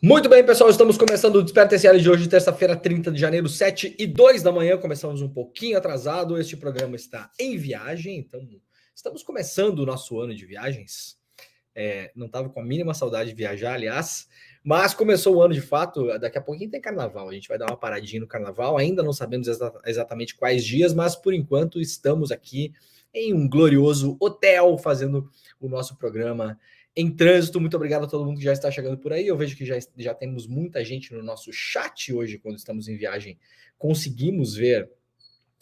Muito bem, pessoal, estamos começando o Desperta TSL de hoje, terça-feira, 30 de janeiro, 7h02 da manhã. Começamos um pouquinho atrasado, este programa está em viagem, então estamos começando o nosso ano de viagens. Não estava com a mínima saudade de viajar, aliás, mas começou o ano de fato. Daqui a pouquinho tem carnaval, a gente vai dar uma paradinha no carnaval, ainda não sabemos exatamente quais dias, mas por enquanto estamos aqui em um glorioso hotel fazendo o nosso programa em trânsito. Muito obrigado a todo mundo que já está chegando por aí. Eu vejo que já temos muita gente no nosso chat hoje, quando estamos em viagem. Conseguimos ver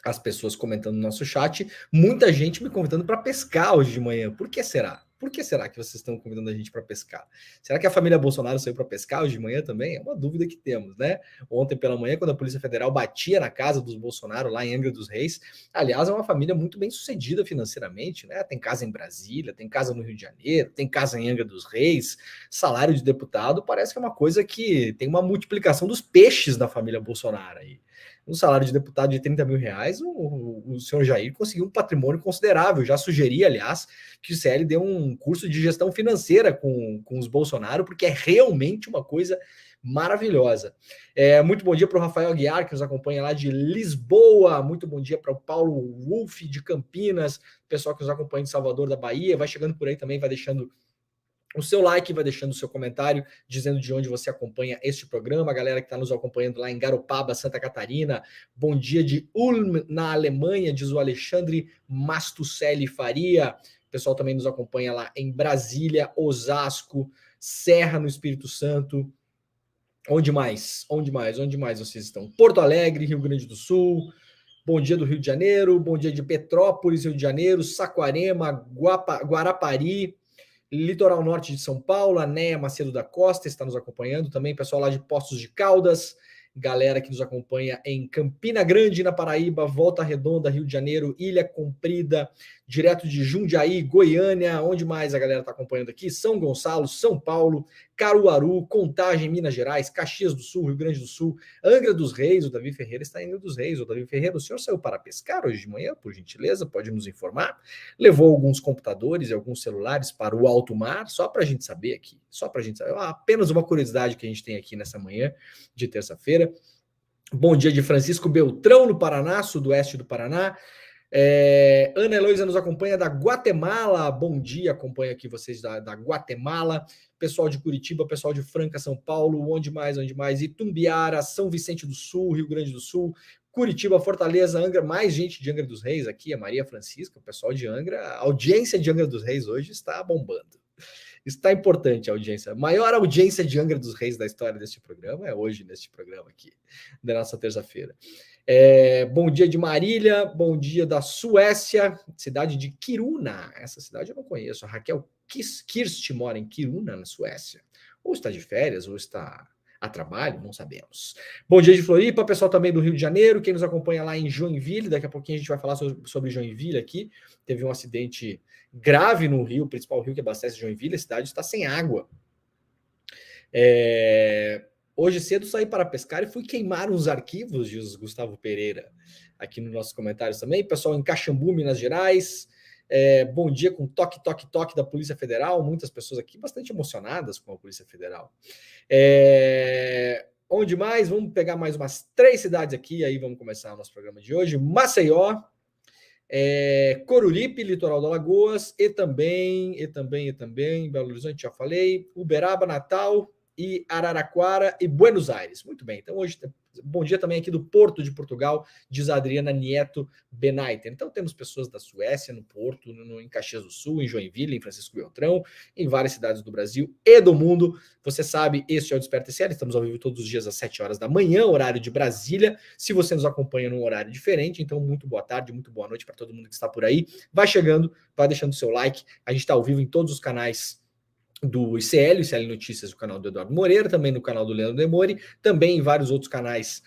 as pessoas comentando no nosso chat. Muita gente me convidando para pescar hoje de manhã. Por que será? Por que será que vocês estão convidando a gente para pescar? Será que a família Bolsonaro saiu para pescar hoje de manhã também? É uma dúvida que temos, né? Ontem pela manhã, quando a Polícia Federal batia na casa dos Bolsonaro, lá em Angra dos Reis, aliás, é uma família muito bem sucedida financeiramente, né? Tem casa em Brasília, tem casa no Rio de Janeiro, tem casa em Angra dos Reis, salário de deputado, parece que é uma coisa que tem uma multiplicação dos peixes da família Bolsonaro aí. Um salário de deputado de 30 mil reais, o senhor Jair conseguiu um patrimônio considerável. Já sugeri, aliás, que o CL dê um curso de gestão financeira com os Bolsonaro, porque é realmente uma coisa maravilhosa. Muito bom dia para o Rafael Aguiar, que nos acompanha lá de Lisboa. Muito bom dia para o Paulo Wolff, de Campinas. Pessoal que nos acompanha de Salvador, da Bahia. Vai chegando por aí também, vai deixando o seu like, vai deixando o seu comentário, dizendo de onde você acompanha este programa. A galera que está nos acompanhando lá em Garopaba, Santa Catarina. Bom dia de Ulm, na Alemanha, diz o Alexandre Mastucelli Faria. O pessoal também nos acompanha lá em Brasília, Osasco, Serra, no Espírito Santo. Onde mais? Onde mais vocês estão? Porto Alegre, Rio Grande do Sul. Bom dia do Rio de Janeiro. Bom dia de Petrópolis, Rio de Janeiro. Saquarema, Guarapari. Litoral Norte de São Paulo, a Néia Macedo da Costa está nos acompanhando também, pessoal lá de Poços de Caldas, galera que nos acompanha em Campina Grande, na Paraíba, Volta Redonda, Rio de Janeiro, Ilha Comprida, direto de Jundiaí, Goiânia. Onde mais a galera está acompanhando aqui? São Gonçalo, São Paulo, Caruaru, Contagem, Minas Gerais, Caxias do Sul, Rio Grande do Sul, Angra dos Reis. O Davi Ferreira está em Angra dos Reis. O Davi Ferreira, o senhor saiu para pescar hoje de manhã, por gentileza? Pode nos informar? Levou alguns computadores e alguns celulares para o alto mar, só para a gente saber aqui, só para a gente saber. Apenas uma curiosidade que a gente tem aqui nessa manhã de terça-feira. Bom dia de Francisco Beltrão, no Paraná, sudoeste do Paraná. Ana Heloísa nos acompanha da Guatemala. Bom dia, acompanha aqui vocês da Guatemala. Pessoal de Curitiba, pessoal de Franca, São Paulo. Onde mais? Itumbiara, São Vicente do Sul, Rio Grande do Sul, Curitiba, Fortaleza, Angra. Mais gente de Angra dos Reis aqui, a Maria Francisca, o pessoal de Angra. A audiência de Angra dos Reis hoje está bombando. Está importante a audiência. A maior audiência de Angra dos Reis da história deste programa é hoje, neste programa aqui, da nossa terça-feira. Bom dia de Marília, bom dia da Suécia, cidade de Kiruna. Essa cidade eu não conheço. A Raquel Kirst mora em Kiruna, na Suécia. Ou está de férias, ou está a trabalho, não sabemos. Bom dia de Floripa, pessoal também do Rio de Janeiro, quem nos acompanha lá em Joinville. Daqui a pouquinho a gente vai falar sobre Joinville aqui. Teve um acidente grave no rio, o principal rio que abastece Joinville. A cidade está sem água. Hoje cedo saí para pescar e fui queimar uns arquivos, diz Gustavo Pereira, aqui nos nossos comentários também. Pessoal em Caxambu, Minas Gerais. Bom dia com toque, toque, toque da Polícia Federal. Muitas pessoas aqui bastante emocionadas com a Polícia Federal. Onde mais? Vamos pegar mais umas 3 cidades aqui, aí vamos começar o nosso programa de hoje. Maceió, Coruripe, litoral da Alagoas, e também, Belo Horizonte, já falei, Uberaba, Natal, e Araraquara e Buenos Aires. Muito bem, então hoje, bom dia também aqui do Porto de Portugal, diz a Adriana Nieto Benaiter. Então temos pessoas da Suécia, no Porto, em Caxias do Sul, em Joinville, em Francisco Beltrão, em várias cidades do Brasil e do mundo. Você sabe, este é o Desperta TSL, estamos ao vivo todos os dias às 7 horas da manhã, horário de Brasília. Se você nos acompanha num horário diferente, então muito boa tarde, muito boa noite para todo mundo que está por aí. Vai chegando, vai deixando seu like. A gente está ao vivo em todos os canais do ICL Notícias, o canal do Eduardo Moreira, também no canal do Leandro Demori, também em vários outros canais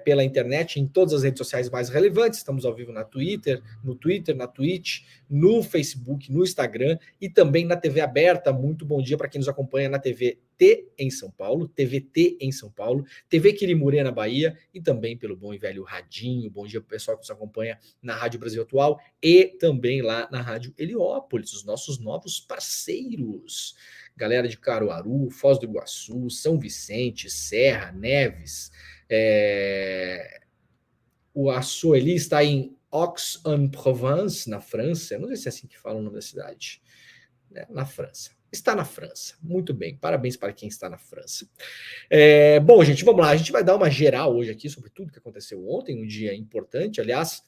pela internet, em todas as redes sociais mais relevantes. Estamos ao vivo no Twitter, na Twitch, no Facebook, no Instagram e também na TV aberta. Muito bom dia para quem nos acompanha na TVT em São Paulo, TVT em São Paulo, TV Quirimurê na Bahia e também pelo bom e velho Radinho. Bom dia para o pessoal que nos acompanha na Rádio Brasil Atual e também lá na Rádio Heliópolis, os nossos novos parceiros. galera de Caruaru, Foz do Iguaçu, São Vicente, Serra, Neves. A Sueli está em Aix-en-Provence, na França. Eu não sei se é assim que fala o nome da cidade. Na França. Está na França. Muito bem. Parabéns para quem está na França. Bom, gente, vamos lá. A gente vai dar uma geral hoje aqui sobre tudo que aconteceu ontem, um dia importante. Aliás,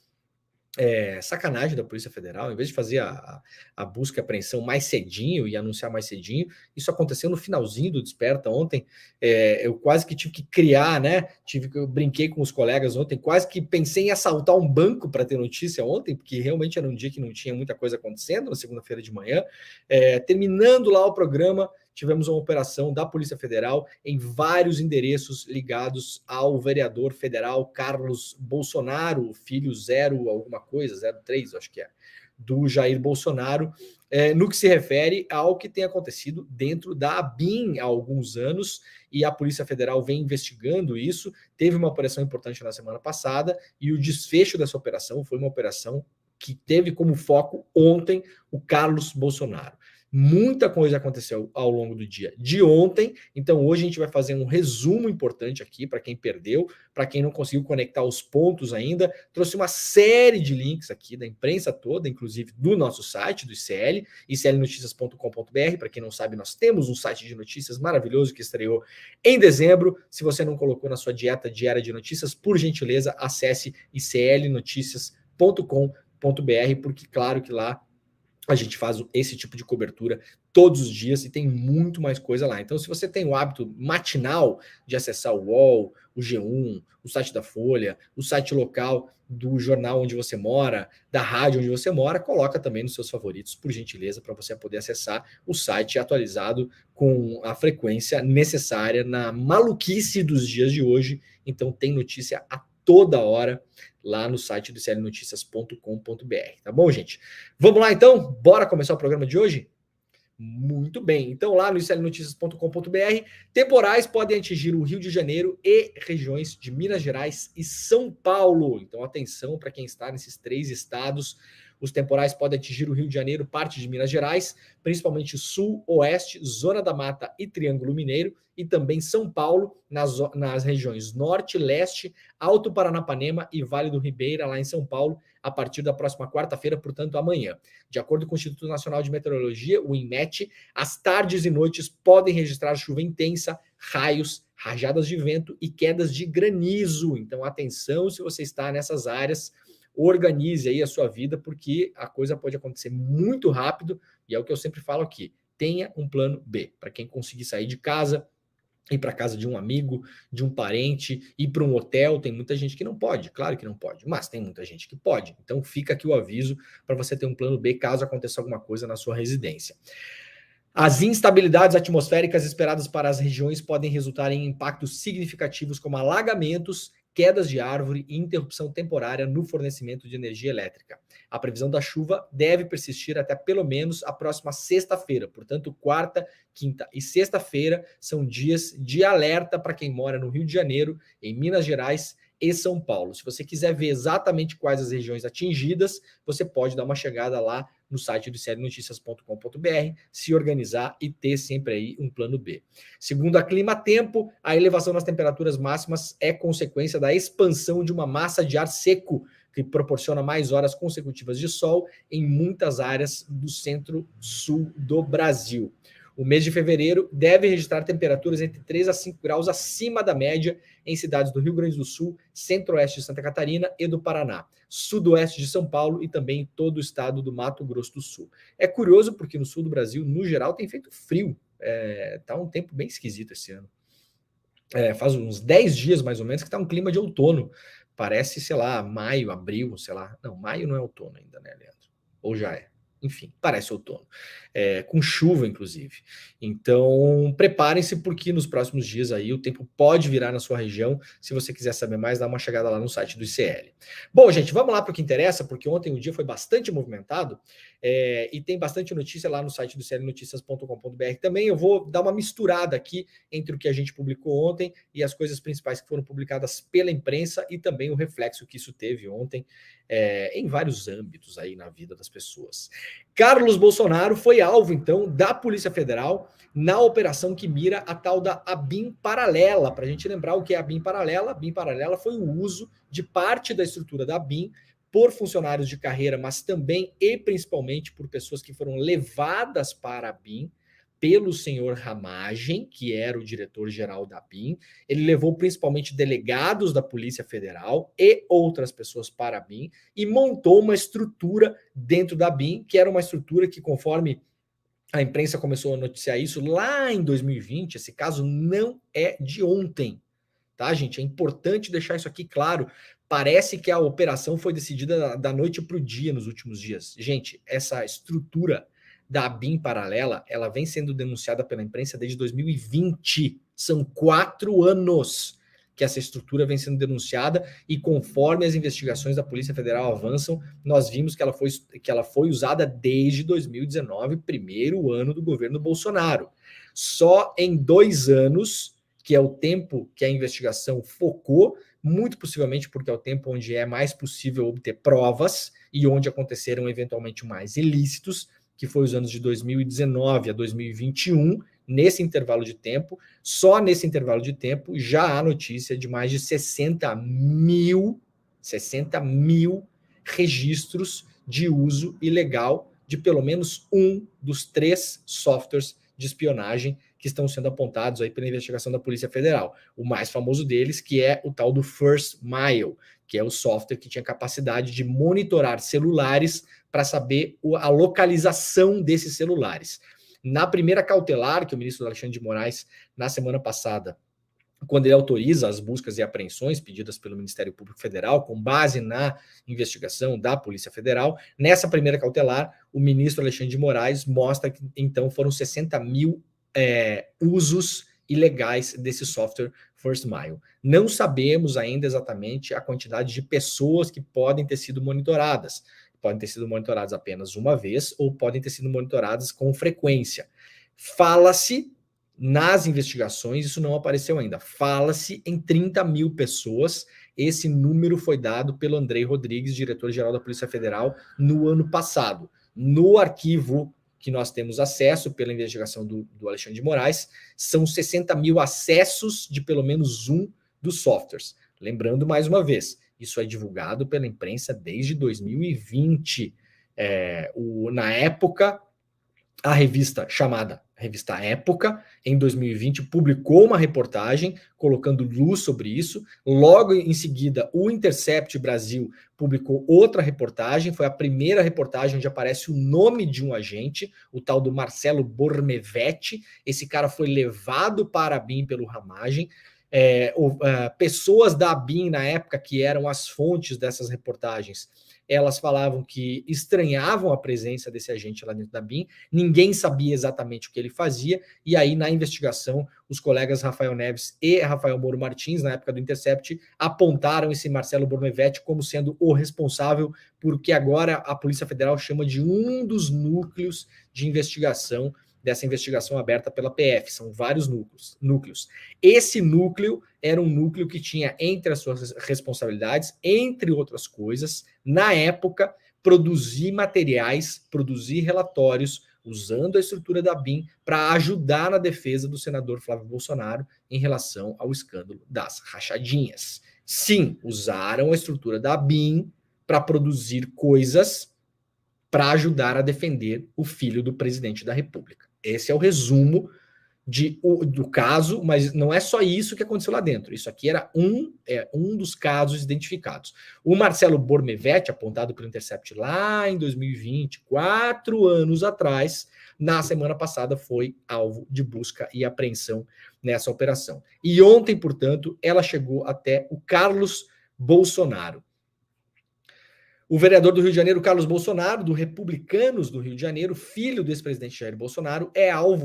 sacanagem da Polícia Federal, em vez de fazer a busca e apreensão mais cedinho e anunciar mais cedinho, isso aconteceu no finalzinho do Desperta ontem. Eu quase que tive que criar, né? Eu brinquei com os colegas ontem, quase que pensei em assaltar um banco para ter notícia ontem, porque realmente era um dia que não tinha muita coisa acontecendo, na segunda-feira de manhã. Terminando lá o programa, tivemos uma operação da Polícia Federal em vários endereços ligados ao vereador federal Carlos Bolsonaro, filho 03, acho que do Jair Bolsonaro, no que se refere ao que tem acontecido dentro da ABIN há alguns anos, e a Polícia Federal vem investigando isso. Teve uma operação importante na semana passada, e o desfecho dessa operação foi uma operação que teve como foco ontem o Carlos Bolsonaro. Muita coisa aconteceu ao longo do dia de ontem, então hoje a gente vai fazer um resumo importante aqui para quem perdeu, para quem não conseguiu conectar os pontos ainda. Trouxe uma série de links aqui da imprensa toda, inclusive do nosso site, do ICL, iclnoticias.com.br. Para quem não sabe, nós temos um site de notícias maravilhoso que estreou em dezembro. Se você não colocou na sua dieta diária de notícias, por gentileza, acesse iclnoticias.com.br, porque claro que lá a gente faz esse tipo de cobertura todos os dias e tem muito mais coisa lá. Então, se você tem o hábito matinal de acessar o UOL, o G1, o site da Folha, o site local do jornal onde você mora, da rádio onde você mora, coloca também nos seus favoritos, por gentileza, para você poder acessar o site atualizado com a frequência necessária na maluquice dos dias de hoje. Então, tem notícia a toda hora lá no site do iclnoticias.com.br, tá bom, gente? Vamos lá, então? Bora começar o programa de hoje? Muito bem. Então, lá no iclnoticias.com.br, temporais podem atingir o Rio de Janeiro e regiões de Minas Gerais e São Paulo. Então, atenção para quem está nesses 3 estados. Os temporais podem atingir o Rio de Janeiro, parte de Minas Gerais, principalmente Sul, Oeste, Zona da Mata e Triângulo Mineiro, e também São Paulo, nas regiões Norte, Leste, Alto Paranapanema e Vale do Ribeira, lá em São Paulo, a partir da próxima quarta-feira, portanto, amanhã. De acordo com o Instituto Nacional de Meteorologia, o INMET, as tardes e noites podem registrar chuva intensa, raios, rajadas de vento e quedas de granizo. Então, atenção se você está nessas áreas, organize aí a sua vida, porque a coisa pode acontecer muito rápido, e é o que eu sempre falo aqui, tenha um plano B, para quem conseguir sair de casa, ir para casa de um amigo, de um parente, ir para um hotel. Tem muita gente que não pode, claro que não pode, mas tem muita gente que pode. Então fica aqui o aviso para você ter um plano B caso aconteça alguma coisa na sua residência. As instabilidades atmosféricas esperadas para as regiões podem resultar em impactos significativos como alagamentos, quedas de árvore e interrupção temporária no fornecimento de energia elétrica. A previsão da chuva deve persistir até pelo menos a próxima sexta-feira. Portanto, quarta, quinta e sexta-feira são dias de alerta para quem mora no Rio de Janeiro, em Minas Gerais e São Paulo. Se você quiser ver exatamente quais as regiões atingidas, você pode dar uma chegada lá no site do iclnoticias.com.br, se organizar e ter sempre aí um plano B. Segundo a Clima Tempo, a elevação nas temperaturas máximas é consequência da expansão de uma massa de ar seco, que proporciona mais horas consecutivas de sol em muitas áreas do centro-sul do Brasil. O mês de fevereiro deve registrar temperaturas entre 3 a 5 graus acima da média em cidades do Rio Grande do Sul, centro-oeste de Santa Catarina e do Paraná, sudoeste de São Paulo e também em todo o estado do Mato Grosso do Sul. É curioso porque no sul do Brasil, no geral, tem feito frio. Tá um tempo bem esquisito esse ano. Faz uns 10 dias, mais ou menos, que tá um clima de outono. Parece, sei lá, maio, abril, sei lá. Não, maio não é outono ainda, né, Leandro? Ou já é? Enfim, parece outono, com chuva, inclusive. Então, preparem-se, porque nos próximos dias aí o tempo pode virar na sua região. Se você quiser saber mais, dá uma chegada lá no site do ICL. Bom, gente, vamos lá para o que interessa, porque ontem o dia foi bastante movimentado. e tem bastante notícia lá no site do clnoticias.com.br também. Eu vou dar uma misturada aqui entre o que a gente publicou ontem e as coisas principais que foram publicadas pela imprensa e também o reflexo que isso teve ontem em vários âmbitos aí na vida das pessoas. Carlos Bolsonaro foi alvo, então, da Polícia Federal na operação que mira a tal da ABIN paralela. Para a gente lembrar o que é a ABIN paralela, a ABIN paralela foi o uso de parte da estrutura da ABIN por funcionários de carreira, mas também e principalmente por pessoas que foram levadas para a ABIN pelo senhor Ramagem, que era o diretor-geral da ABIN. Ele levou principalmente delegados da Polícia Federal e outras pessoas para a ABIN e montou uma estrutura dentro da ABIN, que era uma estrutura que, conforme a imprensa começou a noticiar isso lá em 2020, esse caso não é de ontem, tá, gente? É importante deixar isso aqui claro. Parece que a operação foi decidida da noite para o dia nos últimos dias. Gente, essa estrutura da ABIN paralela, ela vem sendo denunciada pela imprensa desde 2020. São 4 anos que essa estrutura vem sendo denunciada e conforme as investigações da Polícia Federal avançam, nós vimos que ela foi usada desde 2019, primeiro ano do governo Bolsonaro. Só em 2 anos, que é o tempo que a investigação focou, muito possivelmente porque é o tempo onde é mais possível obter provas e onde aconteceram eventualmente mais ilícitos, que foi os anos de 2019 a 2021, nesse intervalo de tempo, só nesse intervalo de tempo já há notícia de mais de 60 mil registros de uso ilegal de pelo menos um dos 3 softwares de espionagem que estão sendo apontados aí pela investigação da Polícia Federal. O mais famoso deles, que é o tal do First Mile, que é o software que tinha capacidade de monitorar celulares para saber a localização desses celulares. Na primeira cautelar que o ministro Alexandre de Moraes, na semana passada, quando ele autoriza as buscas e apreensões pedidas pelo Ministério Público Federal, com base na investigação da Polícia Federal, nessa primeira cautelar, o ministro Alexandre de Moraes mostra que, então, foram 60 mil usos ilegais desse software First Mile. Não sabemos ainda exatamente a quantidade de pessoas que podem ter sido monitoradas. Podem ter sido monitoradas apenas uma vez ou podem ter sido monitoradas com frequência. Fala-se nas investigações, isso não apareceu ainda, fala-se em 30 mil pessoas. Esse número foi dado pelo Andrei Rodrigues, diretor-geral da Polícia Federal, no ano passado. No arquivo que nós temos acesso pela investigação do Alexandre de Moraes, são 60 mil acessos de pelo menos um dos softwares. Lembrando mais uma vez, isso é divulgado pela imprensa desde 2020. Na época, a revista chamada Revista Época, em 2020, publicou uma reportagem colocando luz sobre isso. Logo em seguida, o Intercept Brasil publicou outra reportagem. Foi a primeira reportagem onde aparece o nome de um agente, o tal do Marcelo Bormevetti. Esse cara foi levado para a ABIN pelo Ramagem. Pessoas da ABIN, na época, que eram as fontes dessas reportagens, elas falavam que estranhavam a presença desse agente lá dentro da ABIN, ninguém sabia exatamente o que ele fazia, e aí na investigação, os colegas Rafael Neves e Rafael Moro Martins, na época do Intercept, apontaram esse Marcelo Bormevetti como sendo o responsável por que agora a Polícia Federal chama de um dos núcleos de investigação dessa investigação aberta pela PF. São vários núcleos. Esse núcleo era um núcleo que tinha entre as suas responsabilidades, entre outras coisas, na época, produzir materiais, produzir relatórios, usando a estrutura da ABIN para ajudar na defesa do senador Flávio Bolsonaro em relação ao escândalo das rachadinhas. Sim, usaram a estrutura da ABIN para produzir coisas para ajudar a defender o filho do presidente da República. Esse é o resumo do caso, mas não é só isso que aconteceu lá dentro. Isso aqui era um dos casos identificados. O Marcelo Bormevetti, apontado pelo Intercept lá em 2020, 4 anos atrás, na semana passada foi alvo de busca e apreensão nessa operação. E ontem, portanto, ela chegou até o Carlos Bolsonaro. O vereador do Rio de Janeiro, Carlos Bolsonaro, do Republicanos do Rio de Janeiro, filho do ex-presidente Jair Bolsonaro,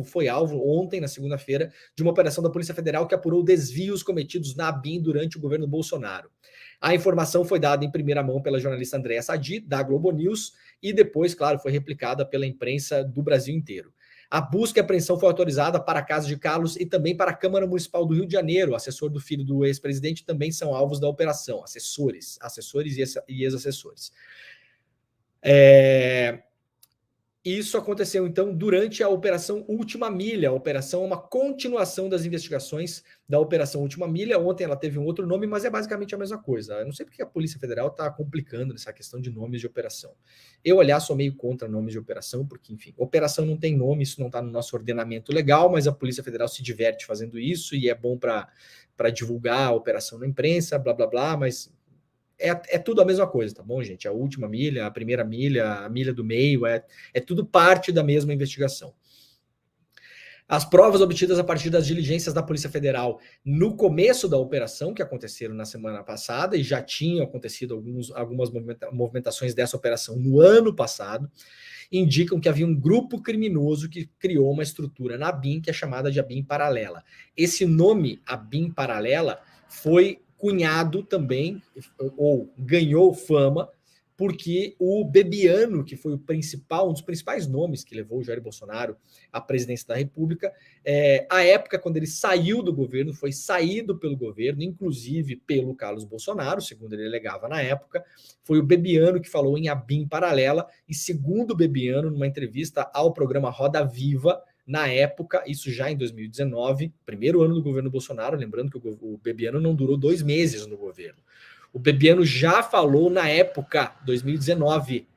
foi alvo ontem, na segunda-feira, de uma operação da Polícia Federal que apurou desvios cometidos na ABIN durante o governo Bolsonaro. A informação foi dada em primeira mão pela jornalista Andréa Sadi, da Globo News, e depois, claro, foi replicada pela imprensa do Brasil inteiro. A busca e apreensão foi autorizada para a casa de Carlos e também para a Câmara Municipal do Rio de Janeiro. O assessor do filho do ex-presidente também são alvos da operação, assessores e ex-assessores. Isso aconteceu, então, durante a Operação Última Milha. A operação é uma continuação das investigações da Operação Última Milha. Ontem ela teve um outro nome, mas é basicamente a mesma coisa. Eu não sei porque a Polícia Federal está complicando essa questão de nomes de operação. Eu, aliás, sou meio contra nomes de operação, porque, enfim, operação não tem nome, isso não está no nosso ordenamento legal, mas a Polícia Federal se diverte fazendo isso e é bom para divulgar a operação na imprensa, blá, blá, blá, mas... É tudo a mesma coisa, tá bom, gente? A última milha, a primeira milha, a milha do meio, é tudo parte da mesma investigação. As provas obtidas a partir das diligências da Polícia Federal no começo da operação, que aconteceram na semana passada, e já tinham acontecido algumas movimentações dessa operação no ano passado, indicam que havia um grupo criminoso que criou uma estrutura na ABIN, que é chamada de ABIN Paralela. Esse nome, ABIN Paralela, foi cunhado também, ou ganhou fama, porque o Bebiano, que foi um dos principais nomes que levou o Jair Bolsonaro à presidência da República, à época, quando ele saiu do governo, foi saído pelo governo, inclusive pelo Carlos Bolsonaro, segundo ele alegava na época, foi o Bebiano que falou em ABIN Paralela, e segundo o Bebiano, numa entrevista ao programa Roda Viva, na época, isso já em 2019, primeiro ano do governo Bolsonaro, lembrando que o Bebiano não durou 2 meses no governo. O Bebiano já falou na época, 2019,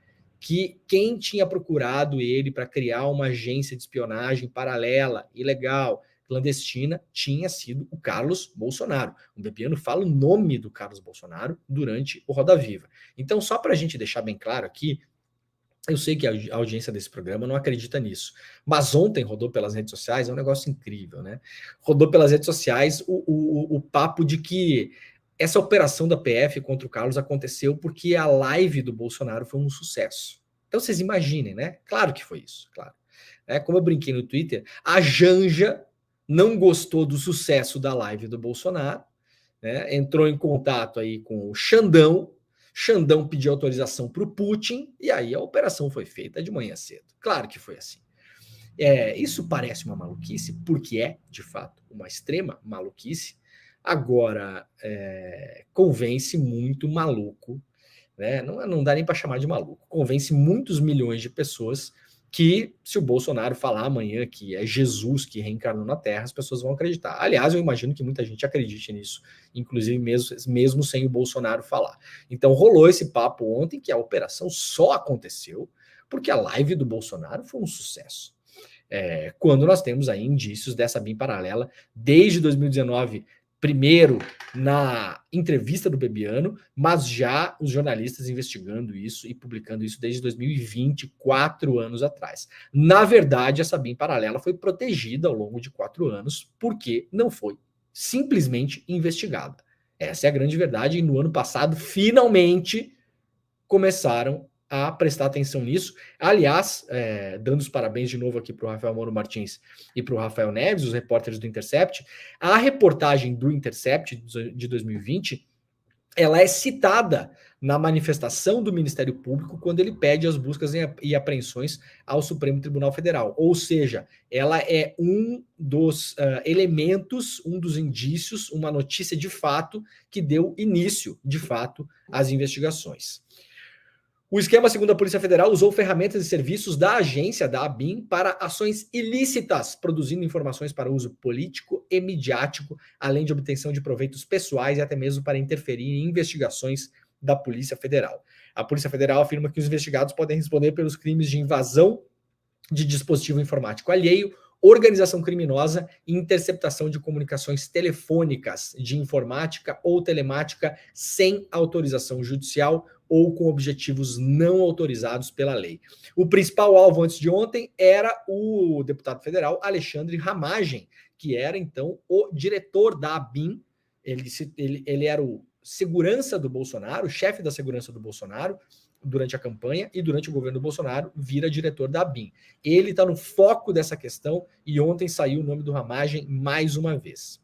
que quem tinha procurado ele para criar uma agência de espionagem paralela, ilegal, clandestina, tinha sido o Carlos Bolsonaro. O Bebiano fala o nome do Carlos Bolsonaro durante o Roda Viva. Então, só para a gente deixar bem claro aqui, eu sei que a audiência desse programa não acredita nisso, mas ontem rodou pelas redes sociais, é um negócio incrível, né? Rodou pelas redes sociais o papo de que essa operação da PF contra o Carlos aconteceu porque a live do Bolsonaro foi um sucesso. Então vocês imaginem, né? Claro que foi isso, claro. Como eu brinquei no Twitter, a Janja não gostou do sucesso da live do Bolsonaro, né? Entrou em contato aí com o Xandão pediu autorização para o Putin, e aí a operação foi feita de manhã cedo. Claro que foi assim. Isso parece uma maluquice, porque é, de fato, uma extrema maluquice. Agora, convence muito maluco, né? Não dá nem para chamar de maluco. Convence muitos milhões de pessoas que, se o Bolsonaro falar amanhã que é Jesus que reencarnou na Terra, as pessoas vão acreditar. Aliás, eu imagino que muita gente acredite nisso, inclusive mesmo sem o Bolsonaro falar. Então rolou esse papo ontem que a operação só aconteceu porque a live do Bolsonaro foi um sucesso. Quando nós temos aí indícios dessa BIM paralela desde 2019, primeiro na entrevista do Bebiano, mas já os jornalistas investigando isso e publicando isso desde 2020, 4 anos atrás. Na verdade, essa BIM paralela foi protegida ao longo de 4 anos porque não foi simplesmente investigada. Essa é a grande verdade, e no ano passado, finalmente, começaram a prestar atenção nisso. Aliás, dando os parabéns de novo aqui para o Rafael Moro Martins e para o Rafael Neves, os repórteres do Intercept, a reportagem do Intercept de 2020, ela é citada na manifestação do Ministério Público quando ele pede as buscas e apreensões ao Supremo Tribunal Federal. Ou seja, ela é um dos elementos, um dos indícios, uma notícia de fato que deu início, de fato, às investigações. O esquema, segundo a Polícia Federal, usou ferramentas e serviços da agência, da ABIN, para ações ilícitas, produzindo informações para uso político e midiático, além de obtenção de proveitos pessoais e até mesmo para interferir em investigações da Polícia Federal. A Polícia Federal afirma que os investigados podem responder pelos crimes de invasão de dispositivo informático alheio, organização criminosa e interceptação de comunicações telefônicas, de informática ou telemática sem autorização judicial ou com objetivos não autorizados pela lei. O principal alvo antes de ontem era o deputado federal Alexandre Ramagem, que era então o diretor da ABIN. Ele era o segurança do Bolsonaro, o chefe da segurança do Bolsonaro durante a campanha, e durante o governo do Bolsonaro vira diretor da ABIN. Ele está no foco dessa questão e ontem saiu o nome do Ramagem mais uma vez.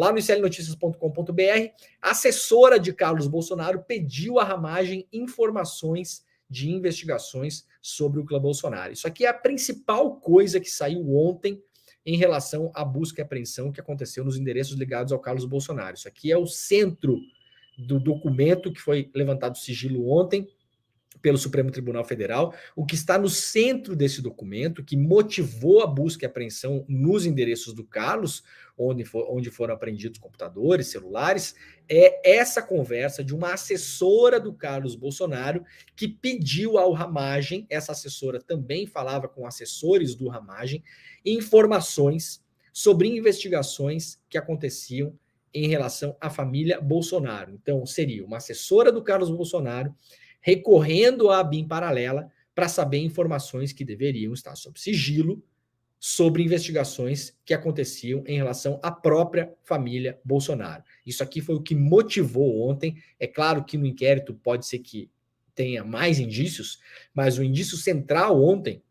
Lá no iclnoticias.com.br, a assessora de Carlos Bolsonaro pediu à Ramagem informações de investigações sobre o clã Bolsonaro. Isso aqui é a principal coisa que saiu ontem em relação à busca e apreensão que aconteceu nos endereços ligados ao Carlos Bolsonaro. Isso aqui é o centro do documento que foi levantado sigilo ontem pelo Supremo Tribunal Federal. O que está no centro desse documento, que motivou a busca e apreensão nos endereços do Carlos, onde foram apreendidos computadores, celulares, é essa conversa de uma assessora do Carlos Bolsonaro que pediu ao Ramagem, essa assessora também falava com assessores do Ramagem, informações sobre investigações que aconteciam em relação à família Bolsonaro. Então, seria uma assessora do Carlos Bolsonaro recorrendo à BIM paralela para saber informações que deveriam estar sob sigilo sobre investigações que aconteciam em relação à própria família Bolsonaro. Isso aqui foi o que motivou ontem. É claro que no inquérito pode ser que tenha mais indícios, mas o indício central ontem,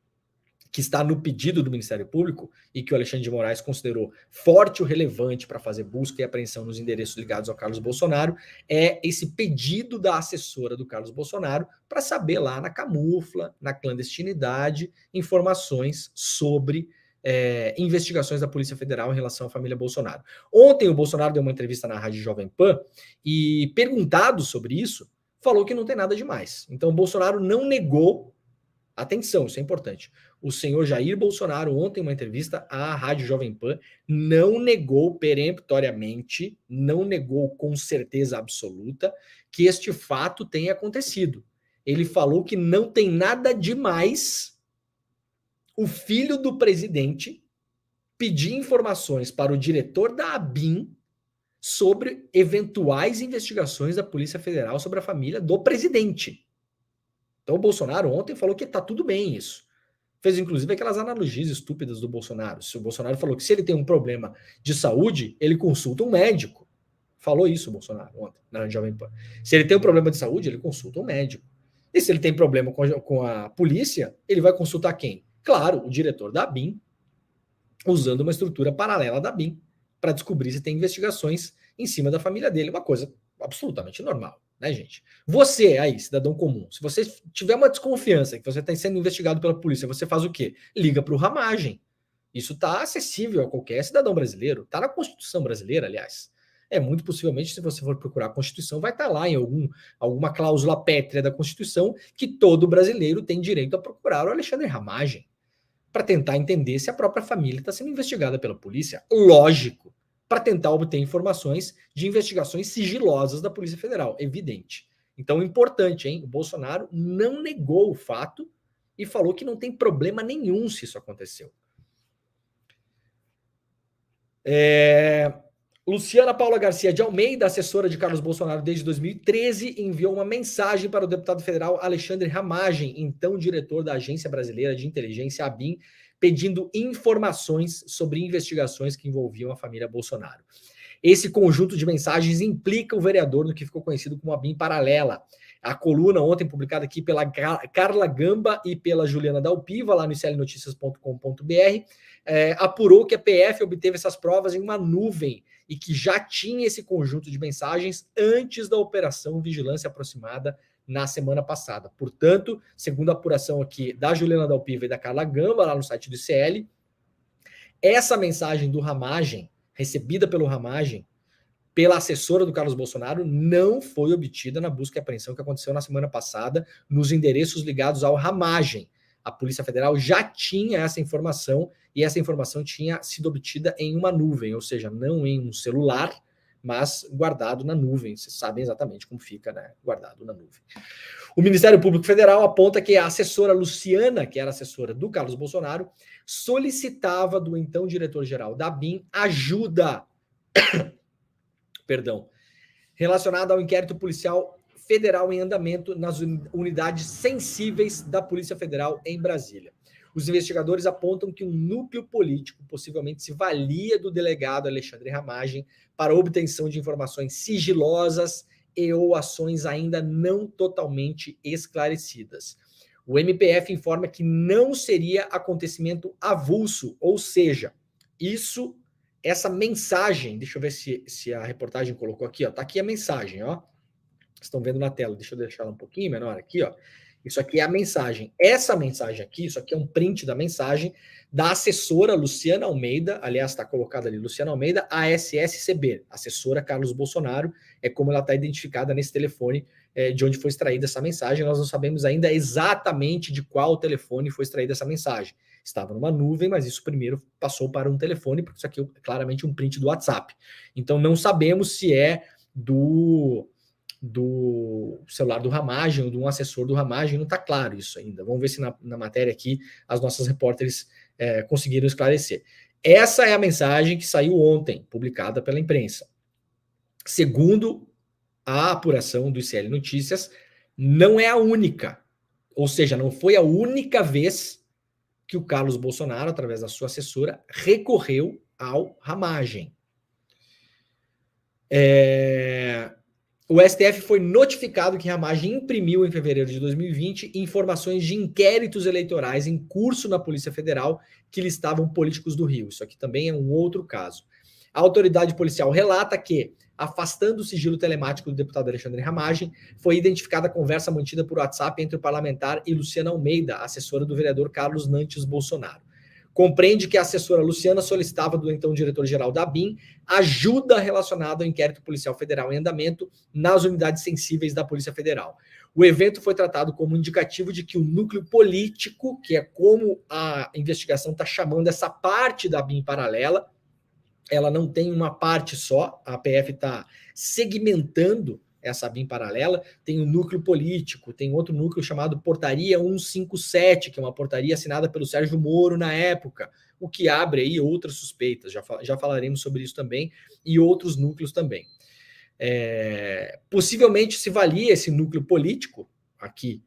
que está no pedido do Ministério Público e que o Alexandre de Moraes considerou forte ou relevante para fazer busca e apreensão nos endereços ligados ao Carlos Bolsonaro, é esse pedido da assessora do Carlos Bolsonaro para saber lá na camufla, na clandestinidade, informações sobre investigações da Polícia Federal em relação à família Bolsonaro. Ontem o Bolsonaro deu uma entrevista na Rádio Jovem Pan e, perguntado sobre isso, falou que não tem nada demais. Então o Bolsonaro não negou. Atenção, isso é importante. O senhor Jair Bolsonaro, ontem, em uma entrevista à Rádio Jovem Pan, não negou peremptoriamente, não negou com certeza absoluta que este fato tenha acontecido. Ele falou que não tem nada demais o filho do presidente pedir informações para o diretor da ABIN sobre eventuais investigações da Polícia Federal sobre a família do presidente. Então o Bolsonaro ontem falou que tá tudo bem isso. Fez inclusive aquelas analogias estúpidas do Bolsonaro. Se o Bolsonaro falou que se ele tem um problema de saúde, ele consulta um médico. Falou isso o Bolsonaro ontem na Jovem Pan. Se ele tem um problema de saúde, ele consulta um médico. E se ele tem problema com a polícia, ele vai consultar quem? Claro, o diretor da ABIN, usando uma estrutura paralela da ABIN para descobrir se tem investigações em cima da família dele. Uma coisa absolutamente normal, né, gente? Você aí, cidadão comum, se você tiver uma desconfiança que você está sendo investigado pela polícia, você faz o quê? Liga para o Ramagem. Isso está acessível a qualquer cidadão brasileiro. Está na Constituição brasileira, aliás. Muito possivelmente, se você for procurar a Constituição, vai estar lá em alguma cláusula pétrea da Constituição que todo brasileiro tem direito a procurar o Alexandre Ramagem para tentar entender se a própria família está sendo investigada pela polícia. Lógico, para tentar obter informações de investigações sigilosas da Polícia Federal, evidente. Então, importante, hein? O Bolsonaro não negou o fato e falou que não tem problema nenhum se isso aconteceu. Luciana Paula Garcia de Almeida, assessora de Carlos Bolsonaro desde 2013, enviou uma mensagem para o deputado federal Alexandre Ramagem, então diretor da Agência Brasileira de Inteligência, ABIN, pedindo informações sobre investigações que envolviam a família Bolsonaro. Esse conjunto de mensagens implica o vereador no que ficou conhecido como ABIN paralela. A coluna ontem publicada aqui pela Carla Gamba e pela Juliana Dalpiva, lá no iclnoticias.com.br, apurou que a PF obteve essas provas em uma nuvem e que já tinha esse conjunto de mensagens antes da operação Vigilância Aproximada na semana passada. Portanto, segundo a apuração aqui da Juliana Dalpiva e da Carla Gamba, lá no site do ICL, essa mensagem do Ramagem, recebida pelo Ramagem, pela assessora do Carlos Bolsonaro, não foi obtida na busca e apreensão que aconteceu na semana passada nos endereços ligados ao Ramagem. A Polícia Federal já tinha essa informação e essa informação tinha sido obtida em uma nuvem, ou seja, não em um celular, mas guardado na nuvem. Vocês sabem exatamente como fica, né? Guardado na nuvem. O Ministério Público Federal aponta que a assessora Luciana, que era assessora do Carlos Bolsonaro, solicitava do então diretor-geral da ABIN ajuda relacionada ao inquérito policial federal em andamento nas unidades sensíveis da Polícia Federal em Brasília. Os investigadores apontam que um núcleo político possivelmente se valia do delegado Alexandre Ramagem para a obtenção de informações sigilosas e ou ações ainda não totalmente esclarecidas. O MPF informa que não seria acontecimento avulso, ou seja, isso essa mensagem, deixa eu ver se a reportagem colocou aqui, ó, tá aqui a mensagem, ó. Estão vendo na tela, deixa eu deixar ela um pouquinho menor aqui, ó. Isso aqui é a mensagem. Essa mensagem aqui, isso aqui é um print da mensagem da assessora Luciana Almeida, aliás, está colocada ali, Luciana Almeida, ASSCB, assessora Carlos Bolsonaro, é como ela está identificada nesse telefone de onde foi extraída essa mensagem. Nós não sabemos ainda exatamente de qual telefone foi extraída essa mensagem. Estava numa nuvem, mas isso primeiro passou para um telefone, porque isso aqui é claramente um print do WhatsApp. Então não sabemos se é do celular do Ramagem ou de um assessor do Ramagem, não está claro isso ainda. Vamos ver se na matéria aqui as nossas repórteres conseguiram esclarecer. Essa é a mensagem que saiu ontem, publicada pela imprensa. Segundo a apuração do ICL Notícias, não é a única, ou seja, não foi a única vez que o Carlos Bolsonaro, através da sua assessora, recorreu ao Ramagem. O STF foi notificado que Ramagem imprimiu em fevereiro de 2020 informações de inquéritos eleitorais em curso na Polícia Federal que listavam políticos do Rio. Isso aqui também é um outro caso. A autoridade policial relata que, afastando o sigilo telemático do deputado Alexandre Ramagem, foi identificada a conversa mantida por WhatsApp entre o parlamentar e Luciana Almeida, assessora do vereador Carlos Nantes Bolsonaro. Compreende que a assessora Luciana solicitava do então diretor-geral da ABIN ajuda relacionada ao inquérito policial federal em andamento nas unidades sensíveis da Polícia Federal. O evento foi tratado como indicativo de que o núcleo político, que é como a investigação está chamando essa parte da ABIN paralela, ela não tem uma parte só, a PF está segmentando essa BIM paralela, tem o núcleo político, tem outro núcleo chamado Portaria 157, que é uma portaria assinada pelo Sérgio Moro na época, o que abre aí outras suspeitas, já falaremos sobre isso também, e outros núcleos também. Possivelmente se valia esse núcleo político, aqui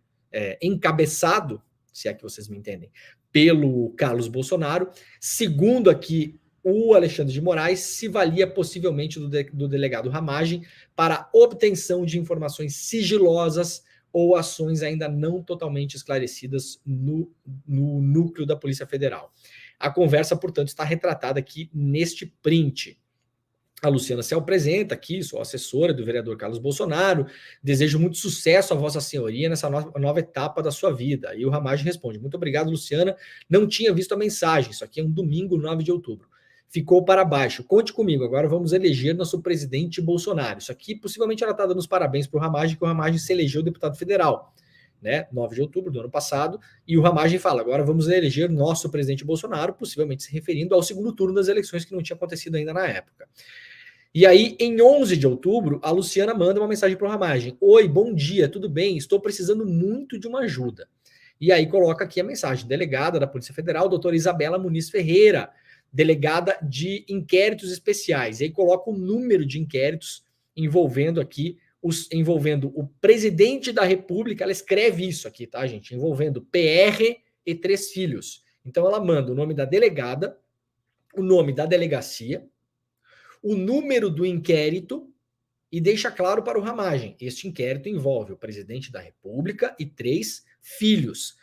encabeçado, se é que vocês me entendem, pelo Carlos Bolsonaro, segundo aqui o Alexandre de Moraes, se valia possivelmente do delegado Ramagem para obtenção de informações sigilosas ou ações ainda não totalmente esclarecidas no núcleo da Polícia Federal. A conversa, portanto, está retratada aqui neste print. A Luciana se apresenta aqui, sou assessora do vereador Carlos Bolsonaro, desejo muito sucesso a Vossa Senhoria nessa nova etapa da sua vida. E o Ramagem responde, muito obrigado, Luciana, não tinha visto a mensagem, isso aqui é um domingo, 9 de outubro. Ficou para baixo. Conte comigo, agora vamos eleger nosso presidente Bolsonaro. Isso aqui, possivelmente, ela está dando os parabéns para o Ramagem, que o Ramagem se elegeu deputado federal, né? 9 de outubro do ano passado, e o Ramagem fala, agora vamos eleger nosso presidente Bolsonaro, possivelmente se referindo ao segundo turno das eleições, que não tinha acontecido ainda na época. E aí, em 11 de outubro, a Luciana manda uma mensagem para o Ramagem. Oi, bom dia, tudo bem? Estou precisando muito de uma ajuda. E aí coloca aqui a mensagem. Delegada da Polícia Federal, doutora Isabela Muniz Ferreira, delegada de inquéritos especiais. E aí coloca o número de inquéritos envolvendo aqui, envolvendo o presidente da República. Ela escreve isso aqui, tá, gente? Envolvendo PR e 3 filhos. Então ela manda o nome da delegada, o nome da delegacia, o número do inquérito e deixa claro para o Ramagem. Este inquérito envolve o presidente da República e 3 filhos.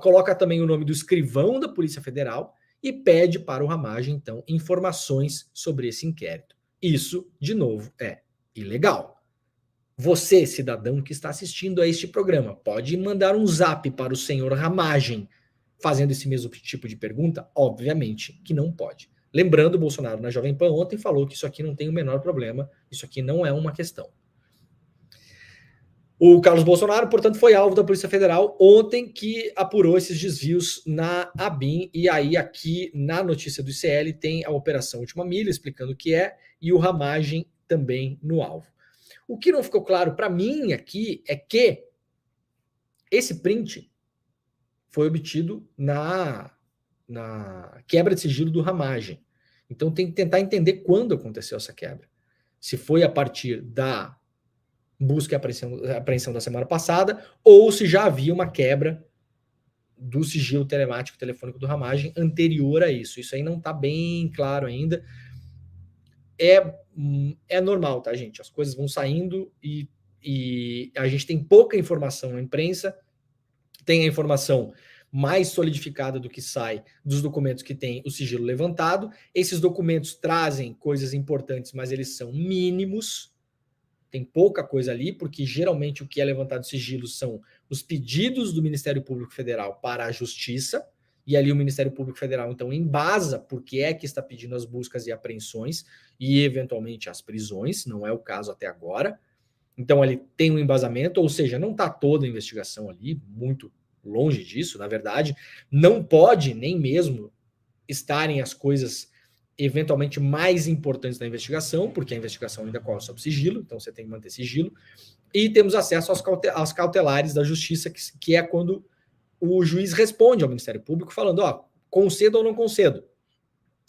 Coloca também o nome do escrivão da Polícia Federal e pede para o Ramagem, então, informações sobre esse inquérito. Isso, de novo, é ilegal. Você, cidadão que está assistindo a este programa, pode mandar um zap para o senhor Ramagem fazendo esse mesmo tipo de pergunta? Obviamente que não pode. Lembrando, o Bolsonaro na Jovem Pan ontem falou que isso aqui não tem o menor problema, isso aqui não é uma questão. O Carlos Bolsonaro, portanto, foi alvo da Polícia Federal ontem, que apurou esses desvios na ABIN, e aí aqui na notícia do ICL tem a Operação Última Milha, explicando o que é, e o Ramagem também no alvo. O que não ficou claro para mim aqui é que esse print foi obtido na quebra de sigilo do Ramagem. Então tem que tentar entender quando aconteceu essa quebra. Se foi a partir da busca e apreensão da semana passada, ou se já havia uma quebra do sigilo telemático telefônico do Ramagem anterior a isso. Isso aí não está bem claro ainda. É normal, tá, gente? As coisas vão saindo e a gente tem pouca informação na imprensa, tem a informação mais solidificada do que sai dos documentos que tem o sigilo levantado. Esses documentos trazem coisas importantes, mas eles são mínimos. Tem pouca coisa ali, porque geralmente o que é levantado sigilo são os pedidos do Ministério Público Federal para a Justiça, e ali o Ministério Público Federal, então, embasa por que é que está pedindo as buscas e apreensões e, eventualmente, as prisões, não é o caso até agora. Então, ali tem um embasamento, ou seja, não está toda a investigação ali, muito longe disso, na verdade. Não pode nem mesmo estarem as coisas eventualmente mais importantes da investigação, porque a investigação ainda corre sob sigilo, então você tem que manter sigilo. E temos acesso aos cautelares da Justiça, que é quando o juiz responde ao Ministério Público falando, ó, concedo ou não concedo.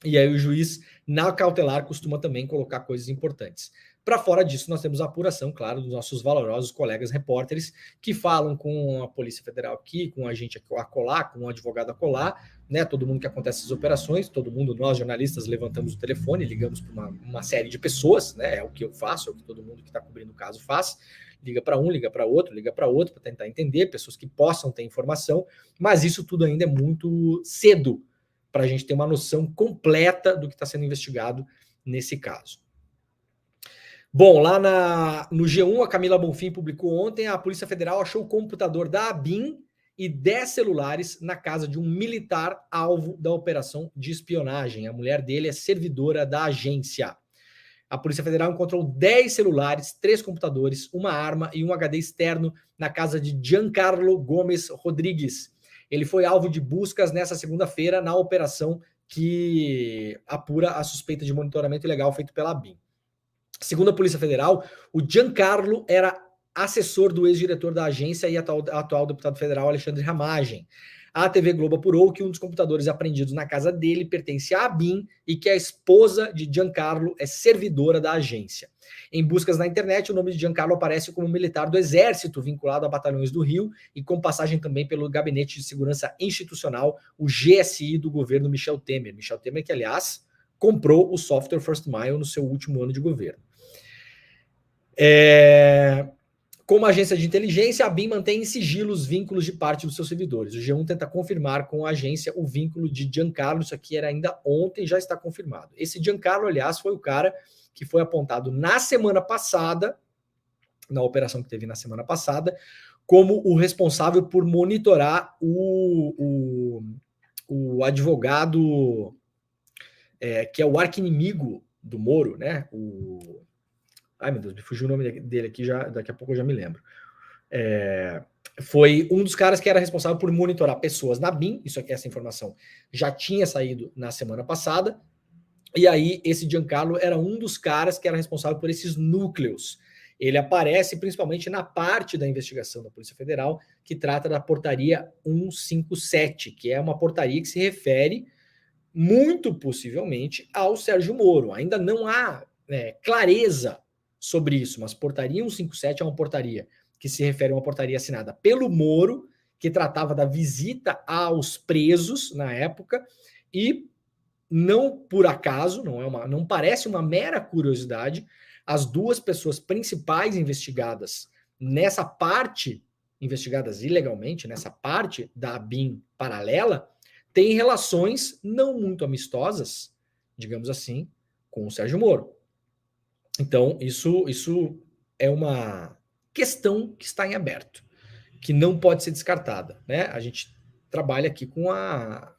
E aí o juiz, na cautelar, costuma também colocar coisas importantes. Para fora disso, nós temos a apuração, claro, dos nossos valorosos colegas repórteres que falam com a Polícia Federal aqui, com a gente acolá, com o advogado acolá, né? Todo mundo que acontece essas operações, todo mundo, nós jornalistas, levantamos o telefone, ligamos para uma série de pessoas, né? É o que eu faço, é o que todo mundo que está cobrindo o caso faz. Liga para um, liga para outro para tentar entender, pessoas que possam ter informação, mas isso tudo ainda é muito cedo para a gente ter uma noção completa do que está sendo investigado nesse caso. Bom, lá no G1, a Camila Bonfim publicou ontem, a Polícia Federal achou o computador da ABIN e 10 celulares na casa de um militar alvo da operação de espionagem. A mulher dele é servidora da agência. A Polícia Federal encontrou 10 celulares, 3 computadores, uma arma e um HD externo na casa de Giancarlo Gomes Rodrigues. Ele foi alvo de buscas nessa segunda-feira na operação que apura a suspeita de monitoramento ilegal feito pela ABIN. Segundo a Polícia Federal, o Giancarlo era assessor do ex-diretor da agência e atual deputado federal Alexandre Ramagem. A TV Globo apurou que um dos computadores apreendidos na casa dele pertence à ABIN e que a esposa de Giancarlo é servidora da agência. Em buscas na internet, o nome de Giancarlo aparece como militar do Exército, vinculado a batalhões do Rio e com passagem também pelo Gabinete de Segurança Institucional, o GSI do governo Michel Temer. Michel Temer que, aliás, comprou o software First Mile no seu último ano de governo. Como agência de inteligência, a ABIN mantém em sigilo os vínculos de parte dos seus servidores. O G1 tenta confirmar com a agência o vínculo de Giancarlo, isso aqui era ainda ontem, já está confirmado. Esse Giancarlo, aliás, foi o cara que foi apontado na semana passada, na operação que teve na semana passada, como o responsável por monitorar o advogado que é o arqui-inimigo do Moro, né? Ai, meu Deus, me fugiu o nome dele aqui, daqui a pouco eu já me lembro. Foi um dos caras que era responsável por monitorar pessoas na BIM, essa informação já tinha saído na semana passada, e aí esse Giancarlo era um dos caras que era responsável por esses núcleos. Ele aparece principalmente na parte da investigação da Polícia Federal, que trata da portaria 157, que é uma portaria que se refere, muito possivelmente, ao Sérgio Moro. Ainda não há clareza sobre isso, mas portaria 157 é uma portaria que se refere a uma portaria assinada pelo Moro, que tratava da visita aos presos na época, e não por acaso, não parece uma mera curiosidade, as duas pessoas principais investigadas nessa parte, investigadas ilegalmente, nessa parte da ABIN paralela, têm relações não muito amistosas, digamos assim, com o Sérgio Moro. Então, isso é uma questão que está em aberto, que não pode ser descartada, né? A gente trabalha aqui com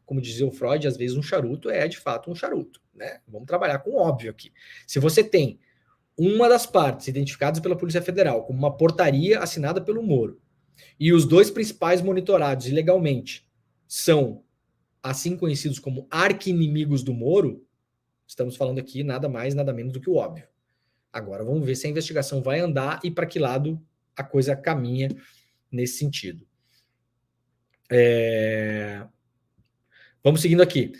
como dizia o Freud, às vezes um charuto é de fato um charuto, né? Vamos trabalhar com o óbvio aqui. Se você tem uma das partes identificadas pela Polícia Federal como uma portaria assinada pelo Moro e os dois principais monitorados ilegalmente são assim conhecidos como arqui-inimigos do Moro, estamos falando aqui nada mais, nada menos do que o óbvio. Agora vamos ver se a investigação vai andar e para que lado a coisa caminha nesse sentido. Vamos seguindo aqui.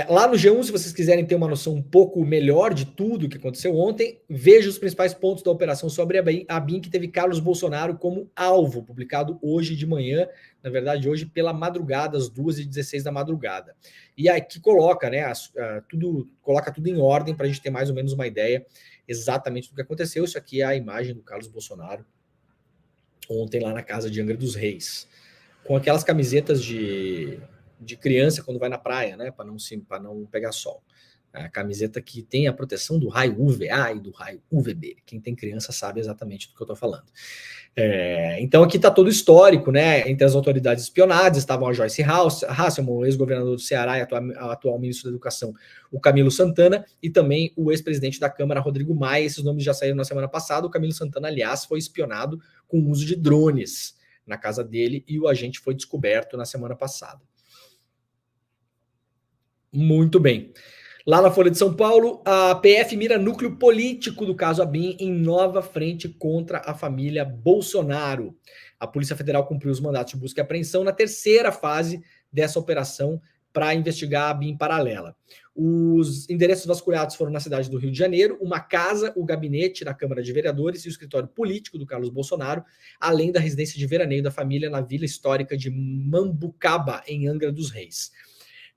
Lá no G1, se vocês quiserem ter uma noção um pouco melhor de tudo que aconteceu ontem, veja os principais pontos da operação sobre a BIM, que teve Carlos Bolsonaro como alvo, publicado hoje de manhã, na verdade hoje pela madrugada, às 2h16 da madrugada. E aqui coloca, né, coloca tudo em ordem para a gente ter mais ou menos uma ideia exatamente do que aconteceu. Isso aqui é a imagem do Carlos Bolsonaro ontem lá na casa de Angra dos Reis. com aquelas camisetas de criança quando vai na praia, né? Para não pegar sol. A camiseta que tem a proteção do raio UVA e do raio UVB. Quem tem criança sabe exatamente do que eu estou falando. Então aqui está todo o histórico, né? Entre as autoridades espionadas estavam a Joyce Hasselmann, o ex-governador do Ceará e atual ministro da Educação, o Camilo Santana, e também o ex-presidente da Câmara, Rodrigo Maia. Esses nomes já saíram na semana passada. O Camilo Santana, aliás, foi espionado com o uso de drones na casa dele e o agente foi descoberto na semana passada. Muito bem. Lá na Folha de São Paulo, a PF mira núcleo político do caso ABIN em nova frente contra a família Bolsonaro. A Polícia Federal cumpriu os mandatos de busca e apreensão na terceira fase dessa operação para investigar a ABIN paralela. Os endereços vasculhados foram na cidade do Rio de Janeiro, uma casa, o gabinete da Câmara de Vereadores e o escritório político do Carlos Bolsonaro, além da residência de veraneio da família na Vila Histórica de Mambucaba, em Angra dos Reis.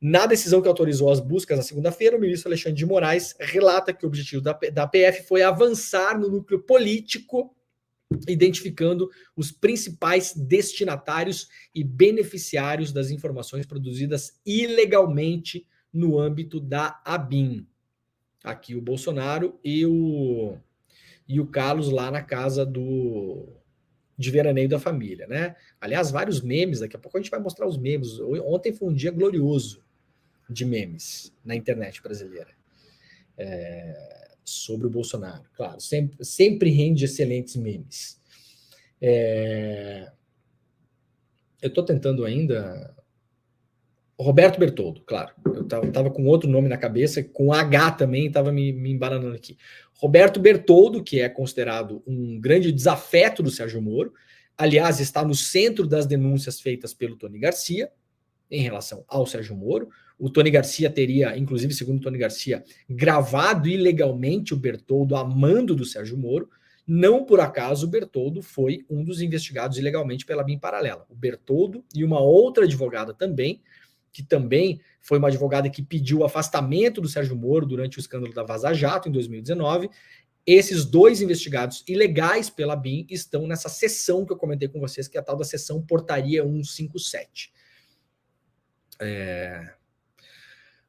Na decisão que autorizou as buscas na segunda-feira, o ministro Alexandre de Moraes relata que o objetivo da PF foi avançar no núcleo político, identificando os principais destinatários e beneficiários das informações produzidas ilegalmente no âmbito da ABIN. Aqui o Bolsonaro e o Carlos lá na casa de veraneio da família, né? Aliás, vários memes, daqui a pouco a gente vai mostrar os memes. Ontem foi um dia glorioso de memes na internet brasileira sobre o Bolsonaro. Claro, sempre rende excelentes memes. Eu estou tentando ainda... Roberto Bertoldo, claro. Eu estava com outro nome na cabeça, com H também, estava me embananando aqui. Roberto Bertoldo, que é considerado um grande desafeto do Sérgio Moro, aliás, está no centro das denúncias feitas pelo Tony Garcia em relação ao Sérgio Moro. O Tony Garcia teria, inclusive, segundo o Tony Garcia, gravado ilegalmente o Bertoldo a mando do Sérgio Moro. Não por acaso o Bertoldo foi um dos investigados ilegalmente pela BIM paralela. O Bertoldo e uma outra advogada também, que também foi uma advogada que pediu o afastamento do Sérgio Moro durante o escândalo da Vaza Jato, em 2019. Esses dois investigados ilegais pela BIM estão nessa seção que eu comentei com vocês, que é a tal da seção Portaria 157.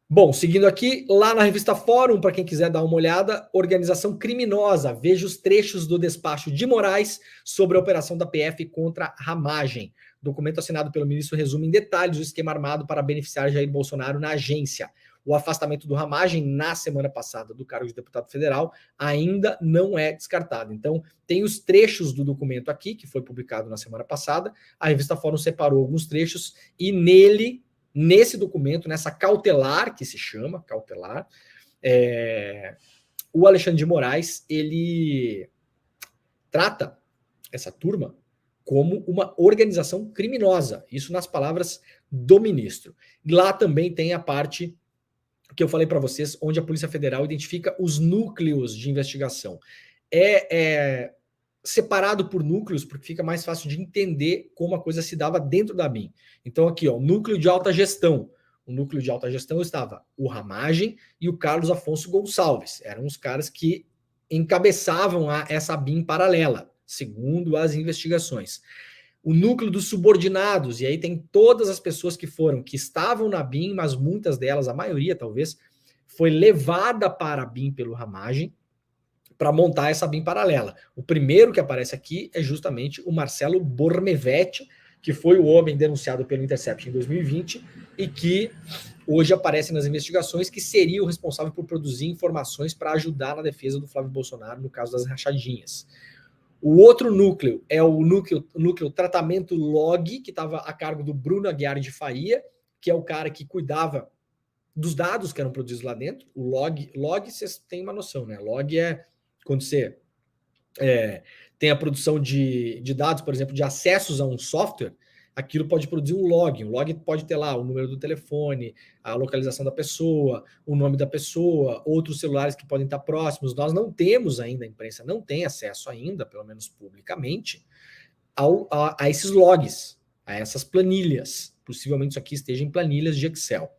Bom, seguindo aqui, lá na revista Fórum, para quem quiser dar uma olhada, organização criminosa. Veja os trechos do despacho de Moraes sobre a operação da PF contra Ramagem. Documento assinado pelo ministro resume em detalhes o esquema armado para beneficiar Jair Bolsonaro na agência. O afastamento do Ramagem na semana passada do cargo de deputado federal ainda não é descartado. Então, tem os trechos do documento aqui, que foi publicado na semana passada. A revista Fórum separou alguns trechos e nesse documento, nessa cautelar, que se chama cautelar, o Alexandre de Moraes, ele trata essa turma como uma organização criminosa. Isso nas palavras do ministro. Lá também tem a parte que eu falei para vocês, onde a Polícia Federal identifica os núcleos de investigação. É separado por núcleos, porque fica mais fácil de entender como a coisa se dava dentro da BIM. Então aqui, ó, núcleo de alta gestão. O núcleo de alta gestão estava o Ramagem e o Carlos Afonso Gonçalves. Eram os caras que encabeçavam essa BIM paralela, segundo as investigações. O núcleo dos subordinados, e aí tem todas as pessoas que estavam na BIM, mas muitas delas, a maioria talvez, foi levada para a BIM pelo Ramagem para montar essa BIM paralela. O primeiro que aparece aqui é justamente o Marcelo Bormevetti, que foi o homem denunciado pelo Intercept em 2020 e que hoje aparece nas investigações, que seria o responsável por produzir informações para ajudar na defesa do Flávio Bolsonaro no caso das rachadinhas. O outro núcleo é o núcleo Tratamento Log, que estava a cargo do Bruno Aguiar de Faria, que é o cara que cuidava dos dados que eram produzidos lá dentro. O log vocês têm uma noção, né? Log é quando você tem a produção de dados, por exemplo, de acessos a um software, aquilo pode produzir um log. Um log pode ter lá o número do telefone, a localização da pessoa, o nome da pessoa, outros celulares que podem estar próximos. Nós não temos ainda, a imprensa não tem acesso ainda, pelo menos publicamente, a esses logs, a essas planilhas. Possivelmente isso aqui esteja em planilhas de Excel.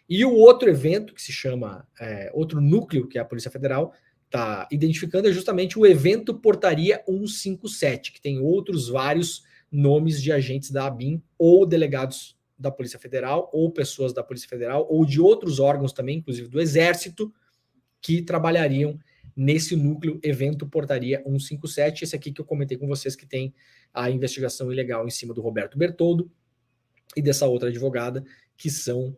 E o outro evento, que se chama, outro núcleo, que é a Polícia Federal está identificando, é justamente o evento Portaria 157, que tem outros vários nomes de agentes da ABIN ou delegados da Polícia Federal ou pessoas da Polícia Federal ou de outros órgãos também, inclusive do Exército, que trabalhariam nesse núcleo evento Portaria 157, esse aqui que eu comentei com vocês que tem a investigação ilegal em cima do Roberto Bertoldo e dessa outra advogada, que são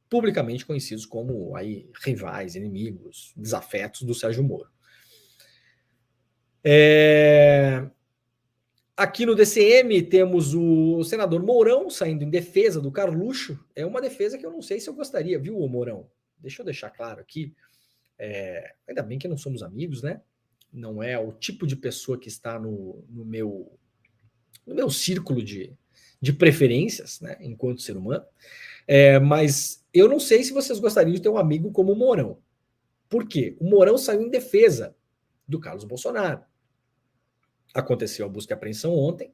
publicamente conhecidos como aí rivais, inimigos, desafetos do Sérgio Moro. Aqui no DCM temos o senador Mourão saindo em defesa do Carluxo. É uma defesa que eu não sei se eu gostaria, viu, Mourão? Deixa eu deixar claro aqui. Ainda bem que não somos amigos, né? Não é o tipo de pessoa que está no meu círculo de preferências, né, enquanto ser humano. Mas eu não sei se vocês gostariam de ter um amigo como o Mourão. Por quê? O Mourão saiu em defesa do Carlos Bolsonaro. Aconteceu a busca e apreensão ontem.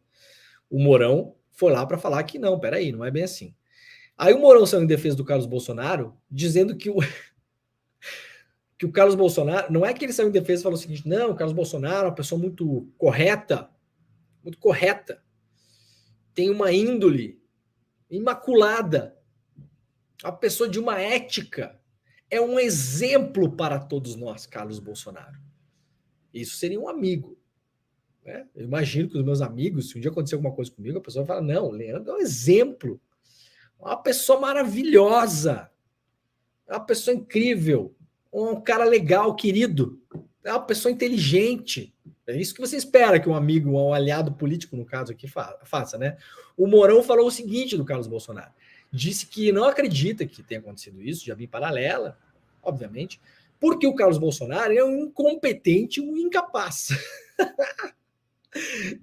O Mourão foi lá para falar que não, peraí, não é bem assim. Aí o Mourão saiu em defesa do Carlos Bolsonaro, dizendo que o Carlos Bolsonaro, não é que ele saiu em defesa e falou o seguinte, não, o Carlos Bolsonaro é uma pessoa muito correta, tem uma índole imaculada, uma pessoa de uma ética, é um exemplo para todos nós, Carlos Bolsonaro. Isso seria um amigo. Né? Eu imagino que os meus amigos, se um dia acontecer alguma coisa comigo, a pessoa fala, não, Leandro é um exemplo, uma pessoa maravilhosa, uma pessoa incrível, um cara legal, querido, é uma pessoa inteligente. É isso que você espera que um amigo, um aliado político, no caso aqui, faça, né? O Mourão falou o seguinte do Carlos Bolsonaro. Disse que não acredita que tenha acontecido isso, já vi paralela, obviamente, porque o Carlos Bolsonaro é um incompetente, um incapaz.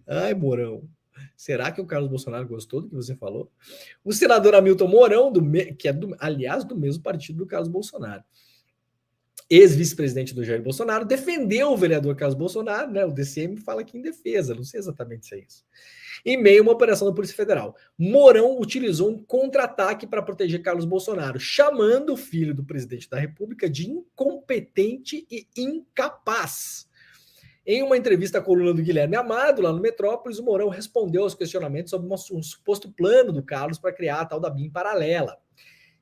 Ai, Mourão. Será que o Carlos Bolsonaro gostou do que você falou? O senador Hamilton Mourão, que é, aliás, do mesmo partido do Carlos Bolsonaro, ex-vice-presidente do Jair Bolsonaro, defendeu o vereador Carlos Bolsonaro, né? O DCM fala aqui em defesa, não sei exatamente se é isso. Em meio a uma operação da Polícia Federal. Mourão utilizou um contra-ataque para proteger Carlos Bolsonaro, chamando o filho do presidente da República de incompetente e incapaz. Em uma entrevista à coluna do Guilherme Amado, lá no Metrópolis, o Mourão respondeu aos questionamentos sobre um suposto plano do Carlos para criar a tal da BIM paralela.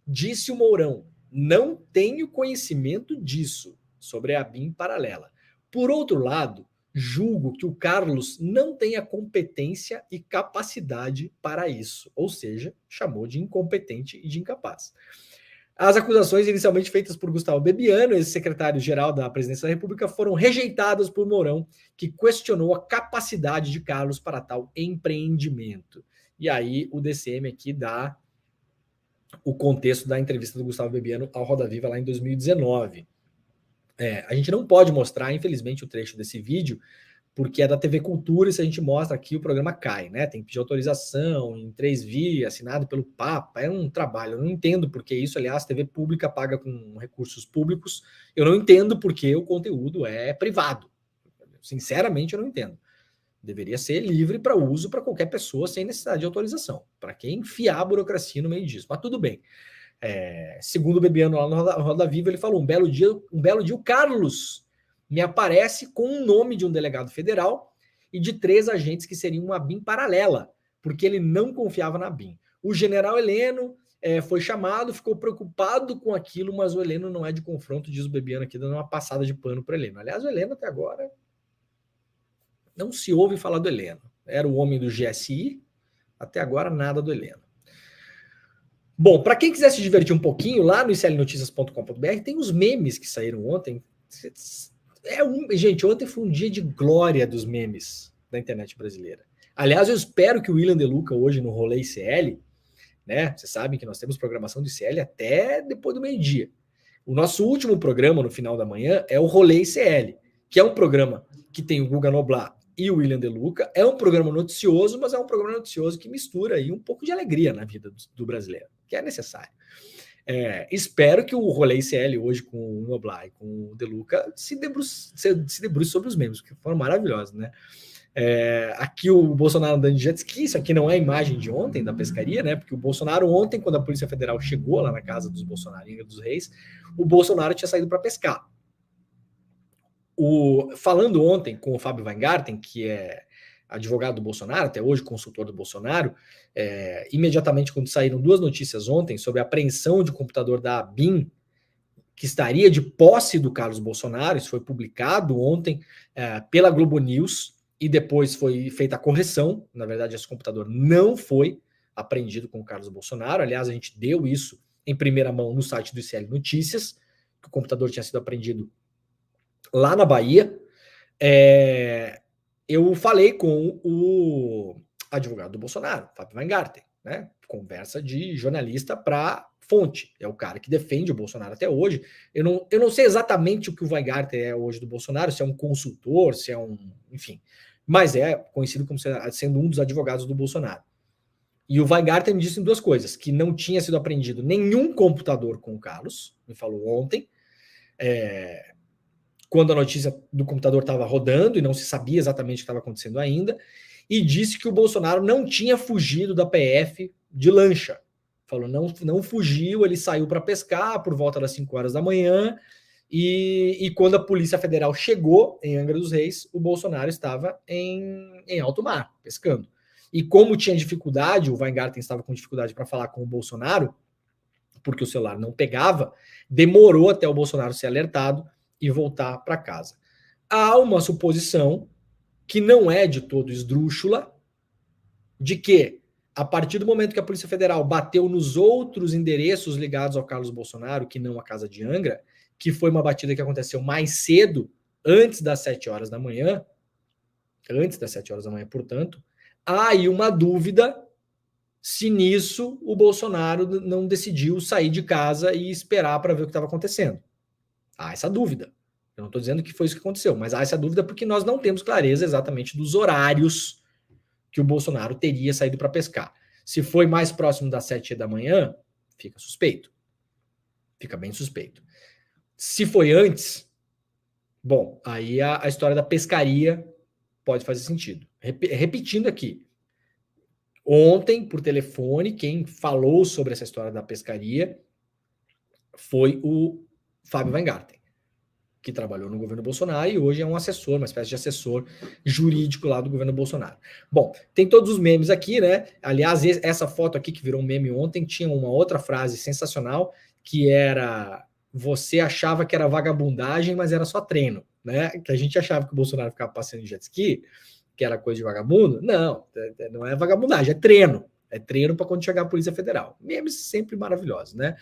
Disse o Mourão, não tenho conhecimento disso, sobre a BIM paralela. Por outro lado, julgo que o Carlos não tenha competência e capacidade para isso, ou seja, chamou de incompetente e de incapaz. As acusações inicialmente feitas por Gustavo Bebiano, ex-secretário-geral da Presidência da República, foram rejeitadas por Mourão, que questionou a capacidade de Carlos para tal empreendimento. E aí o DCM aqui dá o contexto da entrevista do Gustavo Bebiano ao Roda Viva lá em 2019. A gente não pode mostrar, infelizmente, o trecho desse vídeo, porque é da TV Cultura e se a gente mostra aqui o programa cai, né? Tem que pedir autorização em 3 vias, assinado pelo Papa, é um trabalho. Eu não entendo por que isso, aliás, TV pública paga com recursos públicos. Eu não entendo porque o conteúdo é privado. Sinceramente, eu não entendo. Deveria ser livre para uso para qualquer pessoa sem necessidade de autorização. Para quem enfiar a burocracia no meio disso. Mas tudo bem. Segundo o Bebiano lá no Roda Viva, ele falou, um belo dia o Carlos me aparece com o nome de um delegado federal e de 3 agentes que seriam uma BIM paralela, porque ele não confiava na BIM. O general Heleno foi chamado, ficou preocupado com aquilo, mas o Heleno não é de confronto, diz o Bebiano aqui, dando uma passada de pano para o Heleno. Aliás, o Heleno até agora não se ouve falar do Heleno. Era o homem do GSI, até agora nada do Heleno. Bom, para quem quiser se divertir um pouquinho, lá no iclnoticias.com.br tem os memes que saíram ontem. Gente, ontem foi um dia de glória dos memes da internet brasileira. Aliás, eu espero que o William De Luca hoje no Rolê ICL, né? Vocês sabem que nós temos programação do ICL até depois do meio-dia. O nosso último programa no final da manhã é o Rolê ICL, que é um programa que tem o Guga Noblat e o William De Luca. É um programa noticioso, mas é um programa noticioso que mistura aí um pouco de alegria na vida do brasileiro, que é necessário. Espero que o Rolê ICL hoje com o Noblat e com o De Luca se debruce sobre os memes, que foram maravilhosos, né? Aqui o Bolsonaro andando de jet ski, isso aqui não é a imagem de ontem da pescaria, né? Porque o Bolsonaro ontem, quando a Polícia Federal chegou lá na casa dos Bolsonaro, em Angra dos Reis, o Bolsonaro tinha saído para pescar. Falando ontem com o Fábio Weingarten, que é advogado do Bolsonaro, até hoje consultor do Bolsonaro, imediatamente quando saíram duas notícias ontem sobre a apreensão de computador da ABIN, que estaria de posse do Carlos Bolsonaro, isso foi publicado ontem pela Globo News, e depois foi feita a correção, na verdade esse computador não foi apreendido com o Carlos Bolsonaro, aliás a gente deu isso em primeira mão no site do ICL Notícias, que o computador tinha sido apreendido lá na Bahia. Eu falei com o advogado do Bolsonaro, Fábio Weingarten, né? Conversa de jornalista para fonte, é o cara que defende o Bolsonaro até hoje. Eu não sei exatamente o que o Weingarten é hoje do Bolsonaro, se é um consultor, se é um, enfim, mas é conhecido como sendo um dos advogados do Bolsonaro. E o Weingarten me disse duas coisas, que não tinha sido apreendido nenhum computador com o Carlos, me falou ontem, quando a notícia do computador estava rodando e não se sabia exatamente o que estava acontecendo ainda, e disse que o Bolsonaro não tinha fugido da PF de lancha. Falou, não fugiu, ele saiu para pescar por volta das 5 horas da manhã, e quando a Polícia Federal chegou em Angra dos Reis, o Bolsonaro estava em alto mar, pescando. E como tinha dificuldade, o Weingarten estava com dificuldade para falar com o Bolsonaro, porque o celular não pegava, demorou até o Bolsonaro ser alertado e voltar para casa. Há uma suposição, que não é de todo esdrúxula, de que, a partir do momento que a Polícia Federal bateu nos outros endereços ligados ao Carlos Bolsonaro, que não a casa de Angra, que foi uma batida que aconteceu mais cedo, antes das 7 horas da manhã, portanto, há aí uma dúvida se nisso o Bolsonaro não decidiu sair de casa e esperar para ver o que estava acontecendo. Há essa dúvida. Eu não estou dizendo que foi isso que aconteceu, mas há essa dúvida porque nós não temos clareza exatamente dos horários que o Bolsonaro teria saído para pescar. Se foi mais próximo das 7 da manhã, fica suspeito. Fica bem suspeito. Se foi antes, bom, aí a história da pescaria pode fazer sentido. Repetindo aqui, ontem, por telefone, quem falou sobre essa história da pescaria foi o Fábio Weingarten, que trabalhou no governo Bolsonaro e hoje é um assessor, uma espécie de assessor jurídico lá do governo Bolsonaro. Bom, tem todos os memes aqui, né? Aliás, essa foto aqui que virou um meme ontem tinha uma outra frase sensacional, que era: você achava que era vagabundagem, mas era só treino, né? Que a gente achava que o Bolsonaro ficava passeando em jet ski, que era coisa de vagabundo. Não é vagabundagem, é treino. É treino para quando chegar a Polícia Federal. Memes sempre maravilhosos, né?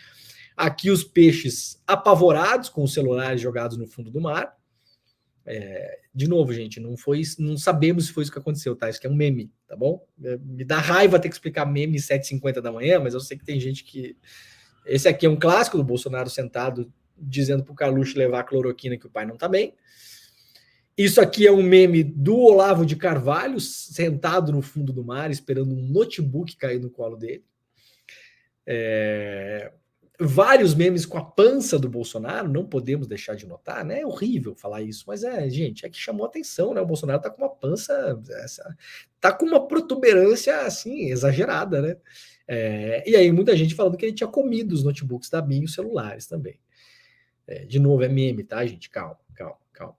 Aqui os peixes apavorados com os celulares jogados no fundo do mar. De novo, gente, não sabemos se foi isso que aconteceu, tá? Isso aqui é um meme, tá bom? Me dá raiva ter que explicar meme 7h50 da manhã, mas eu sei que tem gente que... Esse aqui é um clássico do Bolsonaro sentado dizendo pro Carluxo levar a cloroquina que o pai não tá bem. Isso aqui é um meme do Olavo de Carvalho sentado no fundo do mar esperando um notebook cair no colo dele. Vários memes com a pança do Bolsonaro, não podemos deixar de notar, né? É horrível falar isso, mas gente, é que chamou atenção, né? O Bolsonaro tá com uma pança, tá com uma protuberância, assim, exagerada, né? E aí muita gente falando que ele tinha comido os notebooks da BIM e os celulares também. De novo, é meme, tá, gente? Calma.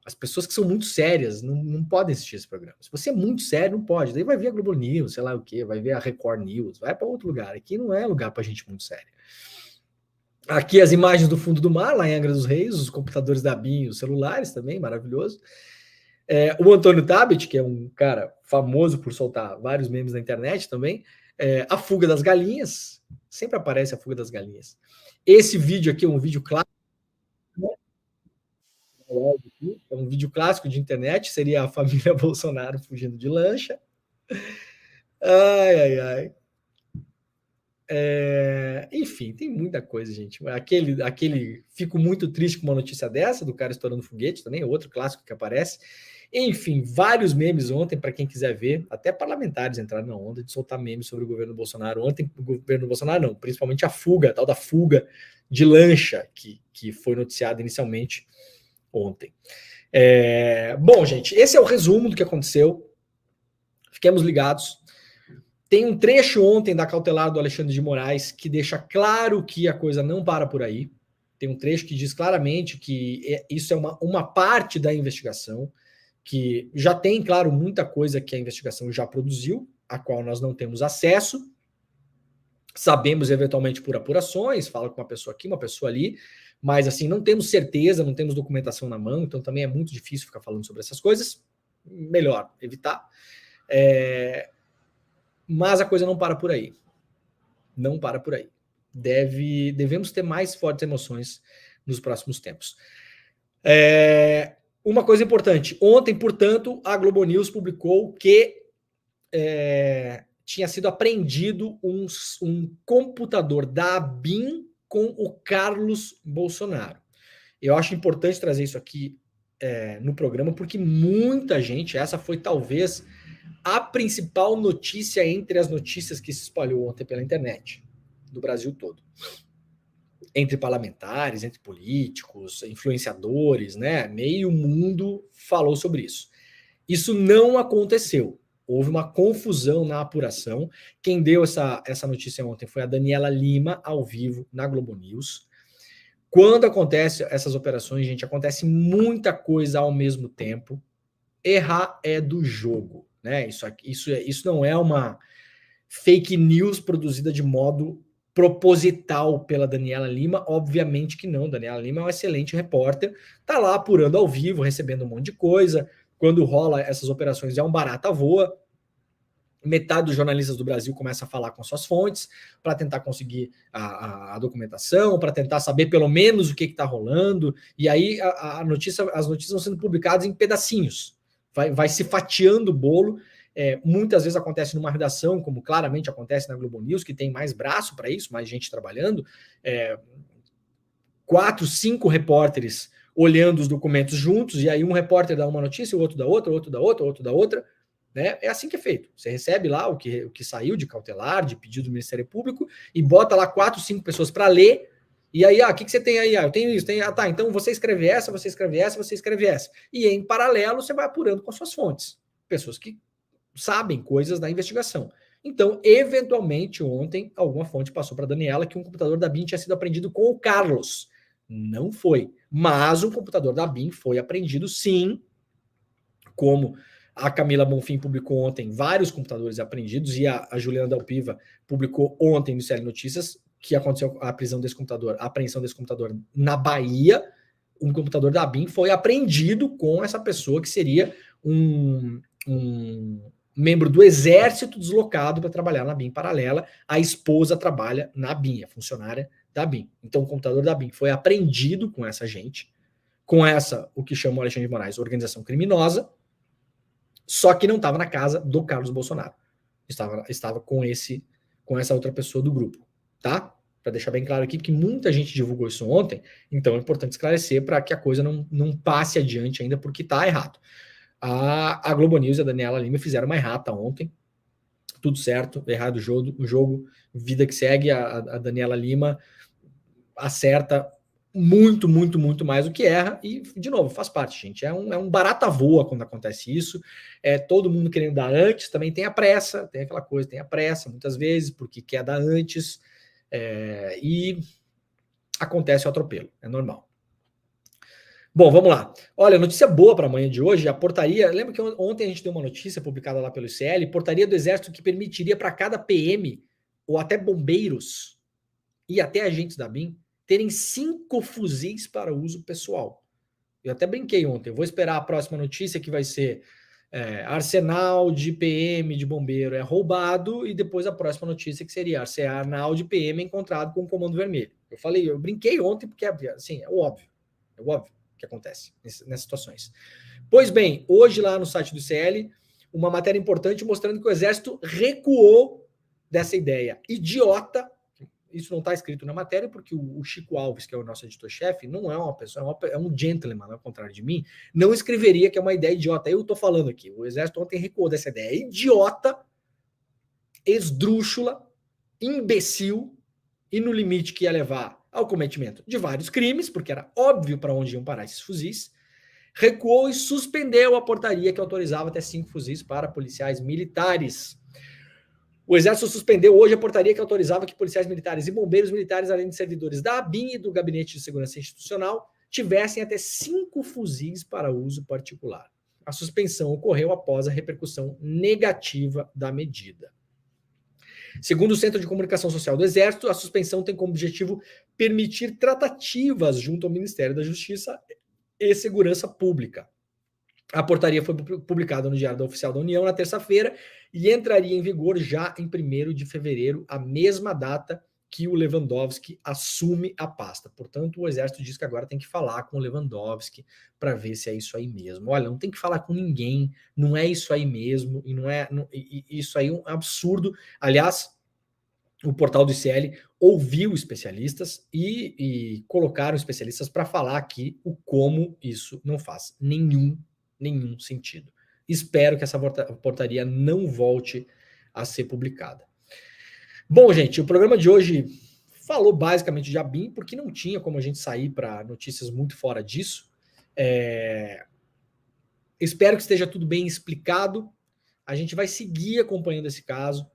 As pessoas que são muito sérias não podem assistir esse programa. Se você é muito sério, não pode. Daí vai ver a Globo News, sei lá o quê, vai ver a Record News, vai para outro lugar. Aqui não é lugar para gente muito séria. Aqui as imagens do fundo do mar, lá em Angra dos Reis, os computadores da BIM, os celulares também, maravilhoso. O Antônio Tabet, que é um cara famoso por soltar vários memes na internet também. A fuga das galinhas, sempre aparece a fuga das galinhas. Esse vídeo aqui é um vídeo clássico. É um vídeo clássico de internet, seria a família Bolsonaro fugindo de lancha. Ai. Enfim, tem muita coisa, gente. Aquele fico muito triste com uma notícia dessa, do cara estourando foguete também, é outro clássico que aparece. Enfim, vários memes ontem, para quem quiser ver, até parlamentares entraram na onda de soltar memes sobre o governo Bolsonaro. Ontem, o governo Bolsonaro não, principalmente a fuga, a tal da fuga de lancha, que foi noticiada inicialmente ontem. Bom, gente, esse é o resumo do que aconteceu. Fiquemos ligados. Tem um trecho ontem da cautelar do Alexandre de Moraes que deixa claro que a coisa não para por aí. Tem um trecho que diz claramente que isso é uma parte da investigação, que já tem, claro, muita coisa que a investigação já produziu, a qual nós não temos acesso. Sabemos, eventualmente, por apurações, fala com uma pessoa aqui, uma pessoa ali, mas, assim, não temos certeza, não temos documentação na mão, então também é muito difícil ficar falando sobre essas coisas. Melhor evitar. Mas a coisa não para por aí. Não para por aí. Devemos ter mais fortes emoções nos próximos tempos. Uma coisa importante. Ontem, portanto, a Globo News publicou que tinha sido apreendido um computador da ABIN com o Carlos Bolsonaro. Eu acho importante trazer isso aqui no programa, porque muita gente, essa foi talvez a principal notícia entre as notícias que se espalhou ontem pela internet, do Brasil todo. Entre parlamentares, entre políticos, influenciadores, né? Meio mundo falou sobre isso. Isso não aconteceu. Houve uma confusão na apuração. Quem deu essa notícia ontem foi a Daniela Lima, ao vivo, na Globo News. Quando acontecem essas operações, gente, acontece muita coisa ao mesmo tempo. Errar é do jogo, né? Isso não é uma fake news produzida de modo proposital pela Daniela Lima, obviamente que não. Daniela Lima é um excelente repórter, tá lá apurando ao vivo, recebendo um monte de coisa. Quando rola essas operações, é um barata voa. Metade dos jornalistas do Brasil começa a falar com suas fontes para tentar conseguir a documentação, para tentar saber pelo menos o que está rolando. E aí as notícias vão sendo publicadas em pedacinhos. Vai se fatiando o bolo. Muitas vezes acontece numa redação, como claramente acontece na Globo News, que tem mais braço para isso, mais gente trabalhando. 4, 5 repórteres olhando os documentos juntos, e aí um repórter dá uma notícia, o outro dá outra, o outro dá outra, o outro dá outra. Né? É assim que é feito. Você recebe lá o que saiu de cautelar, de pedido do Ministério Público, e bota lá 4, 5 pessoas para ler, e aí, o que você tem aí? Eu tenho isso, tá, então você escreve essa, você escreve essa, você escreve essa. E em paralelo, você vai apurando com as suas fontes. Pessoas que sabem coisas da investigação. Então, eventualmente, ontem, alguma fonte passou para a Daniela que um computador da BIM tinha sido apreendido com o Carlos. Não foi. Mas um computador da BIM foi apreendido, sim, como a Camila Bonfim publicou ontem vários computadores apreendidos, e a Juliana Dalpiva publicou ontem no CL Notícias que aconteceu a prisão desse computador, a apreensão desse computador na Bahia. Um computador da BIM foi apreendido com essa pessoa que seria um membro do exército deslocado para trabalhar na BIM paralela. A esposa trabalha na BIM, é funcionária da BIM. Então o computador da BIM foi apreendido com essa gente, com essa, o que chama o Alexandre de Moraes, organização criminosa, só que não estava na casa do Carlos Bolsonaro. Estava com essa outra pessoa do grupo, tá? Para deixar bem claro aqui, porque muita gente divulgou isso ontem, então é importante esclarecer para que a coisa não passe adiante ainda, porque está errado. A Globo News e a Daniela Lima fizeram uma errata ontem, tudo certo, errado o jogo, vida que segue. A Daniela Lima acerta muito, muito, muito mais do que erra, e, de novo, faz parte, gente. É um barata voa quando acontece isso. Todo mundo querendo dar antes, também tem a pressa, tem aquela coisa, tem a pressa, muitas vezes, porque quer dar antes, e acontece o atropelo, é normal. Bom, vamos lá. Olha, notícia boa para amanhã de hoje, a portaria, lembra que ontem a gente deu uma notícia publicada lá pelo ICL, portaria do Exército que permitiria para cada PM, ou até bombeiros, e até agentes da BIM, terem 5 fuzis para uso pessoal. Eu até brinquei ontem, eu vou esperar a próxima notícia, que vai ser arsenal de PM de bombeiro é roubado, e depois a próxima notícia que seria arsenal de PM encontrado com o comando vermelho. Eu brinquei ontem porque assim, é óbvio que acontece nessas situações. Pois bem, hoje lá no site do ICL, uma matéria importante mostrando que o Exército recuou dessa ideia idiota. Isso não está escrito na matéria, porque o Chico Alves, que é o nosso editor-chefe, não é uma pessoa, é um gentleman, ao contrário de mim, não escreveria que é uma ideia idiota. Eu estou falando aqui, o Exército ontem recuou dessa ideia idiota, esdrúxula, imbecil, e no limite que ia levar ao cometimento de vários crimes, porque era óbvio para onde iam parar esses fuzis, recuou e suspendeu a portaria que autorizava até 5 fuzis para policiais militares. O Exército suspendeu hoje a portaria que autorizava que policiais militares e bombeiros militares, além de servidores da ABIN e do Gabinete de Segurança Institucional, tivessem até 5 fuzis para uso particular. A suspensão ocorreu após a repercussão negativa da medida. Segundo o Centro de Comunicação Social do Exército, a suspensão tem como objetivo permitir tratativas junto ao Ministério da Justiça e Segurança Pública. A portaria foi publicada no Diário Oficial da União na terça-feira e entraria em vigor já em 1º de fevereiro, a mesma data que o Lewandowski assume a pasta. Portanto, o Exército diz que agora tem que falar com o Lewandowski para ver se é isso aí mesmo. Olha, não tem que falar com ninguém, não é isso aí mesmo, e isso aí é um absurdo. Aliás, o portal do ICL ouviu especialistas e colocaram especialistas para falar aqui o como isso não faz nenhum sentido. Espero que essa portaria não volte a ser publicada. Bom, gente, o programa de hoje falou basicamente de ABIN, porque não tinha como a gente sair para notícias muito fora disso. Espero que esteja tudo bem explicado. A gente vai seguir acompanhando esse caso.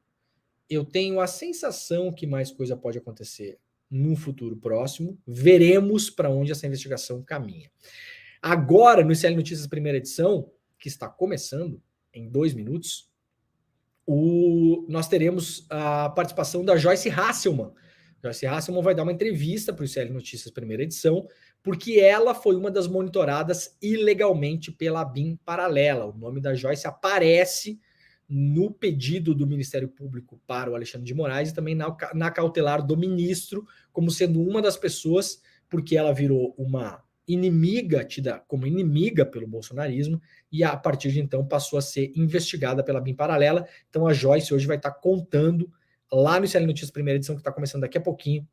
Eu tenho a sensação que mais coisa pode acontecer no futuro próximo. Veremos para onde essa investigação caminha. Agora, no ICL Notícias primeira edição, que está começando em 2 minutos, nós teremos a participação da Joyce Hasselman. Joyce Hasselman vai dar uma entrevista para o ICL Notícias primeira edição, porque ela foi uma das monitoradas ilegalmente pela ABIN paralela. O nome da Joyce aparece no pedido do Ministério Público para o Alexandre de Moraes e também na cautelar do ministro, como sendo uma das pessoas, porque ela virou uma inimiga, tida como inimiga pelo bolsonarismo, e a partir de então passou a ser investigada pela ABIN paralela. Então a Joyce hoje vai estar contando lá no ICL Notícias primeira edição, que está começando daqui a pouquinho,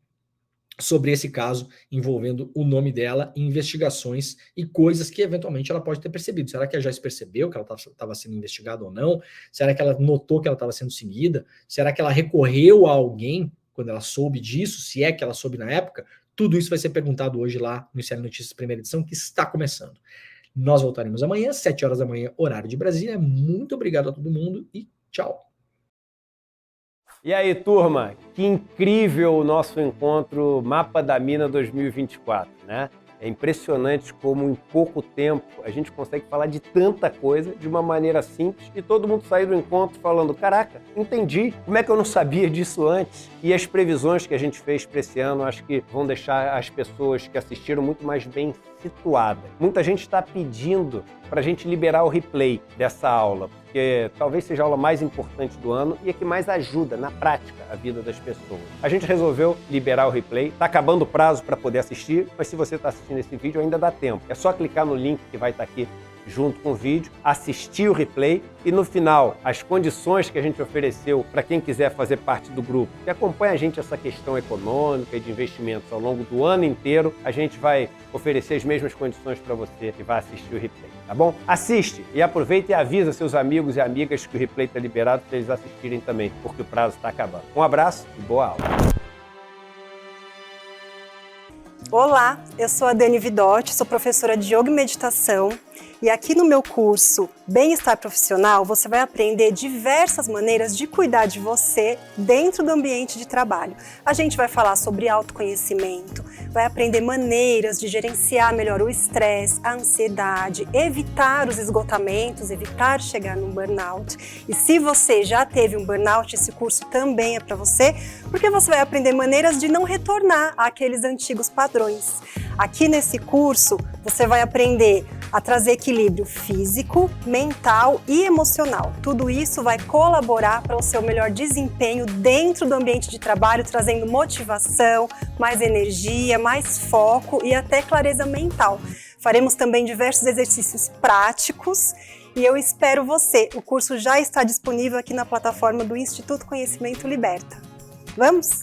sobre esse caso envolvendo o nome dela, investigações e coisas que eventualmente ela pode ter percebido. Será que a Joyce percebeu que ela estava sendo investigada ou não? Será que ela notou que ela estava sendo seguida? Será que ela recorreu a alguém quando ela soube disso? Se é que ela soube na época? Tudo isso vai ser perguntado hoje lá no ICL Notícias primeira edição, que está começando. Nós voltaremos amanhã, 7 horas da manhã, horário de Brasília. Muito obrigado a todo mundo e tchau. E aí, turma, que incrível o nosso encontro Mapa da Mina 2024, né? É impressionante como em pouco tempo a gente consegue falar de tanta coisa de uma maneira simples e todo mundo sair do encontro falando: caraca, entendi, como é que eu não sabia disso antes? E as previsões que a gente fez para esse ano acho que vão deixar as pessoas que assistiram muito mais bem situadas. Muita gente está pedindo para a gente liberar o replay dessa aula, porque talvez seja a aula mais importante do ano e a que mais ajuda na prática a vida das pessoas. A gente resolveu liberar o replay, está acabando o prazo para poder assistir, mas se você está assistindo esse vídeo ainda dá tempo. É só clicar no link que vai estar aqui junto com o vídeo, assistir o replay e no final as condições que a gente ofereceu para quem quiser fazer parte do grupo, que acompanha a gente essa questão econômica e de investimentos ao longo do ano inteiro, a gente vai oferecer as mesmas condições para você que vai assistir o replay, tá bom? Assiste e aproveita e avisa seus amigos e amigas que o replay está liberado para eles assistirem também, porque o prazo está acabando. Um abraço e boa aula! Olá, eu sou a Dani Vidotti, sou professora de Yoga e Meditação e aqui no meu curso Bem-Estar Profissional você vai aprender diversas maneiras de cuidar de você dentro do ambiente de trabalho. A gente vai falar sobre autoconhecimento, vai aprender maneiras de gerenciar melhor o estresse, a ansiedade, evitar os esgotamentos, evitar chegar num burnout. E se você já teve um burnout, esse curso também é para você, porque você vai aprender maneiras de não retornar àqueles antigos padrões. Aqui nesse curso, você vai aprender a trazer equilíbrio físico, mental e emocional. Tudo isso vai colaborar para o seu melhor desempenho dentro do ambiente de trabalho, trazendo motivação, mais energia, mais foco e até clareza mental. Faremos também diversos exercícios práticos e eu espero você. O curso já está disponível aqui na plataforma do Instituto Conhecimento Liberta. Vamos?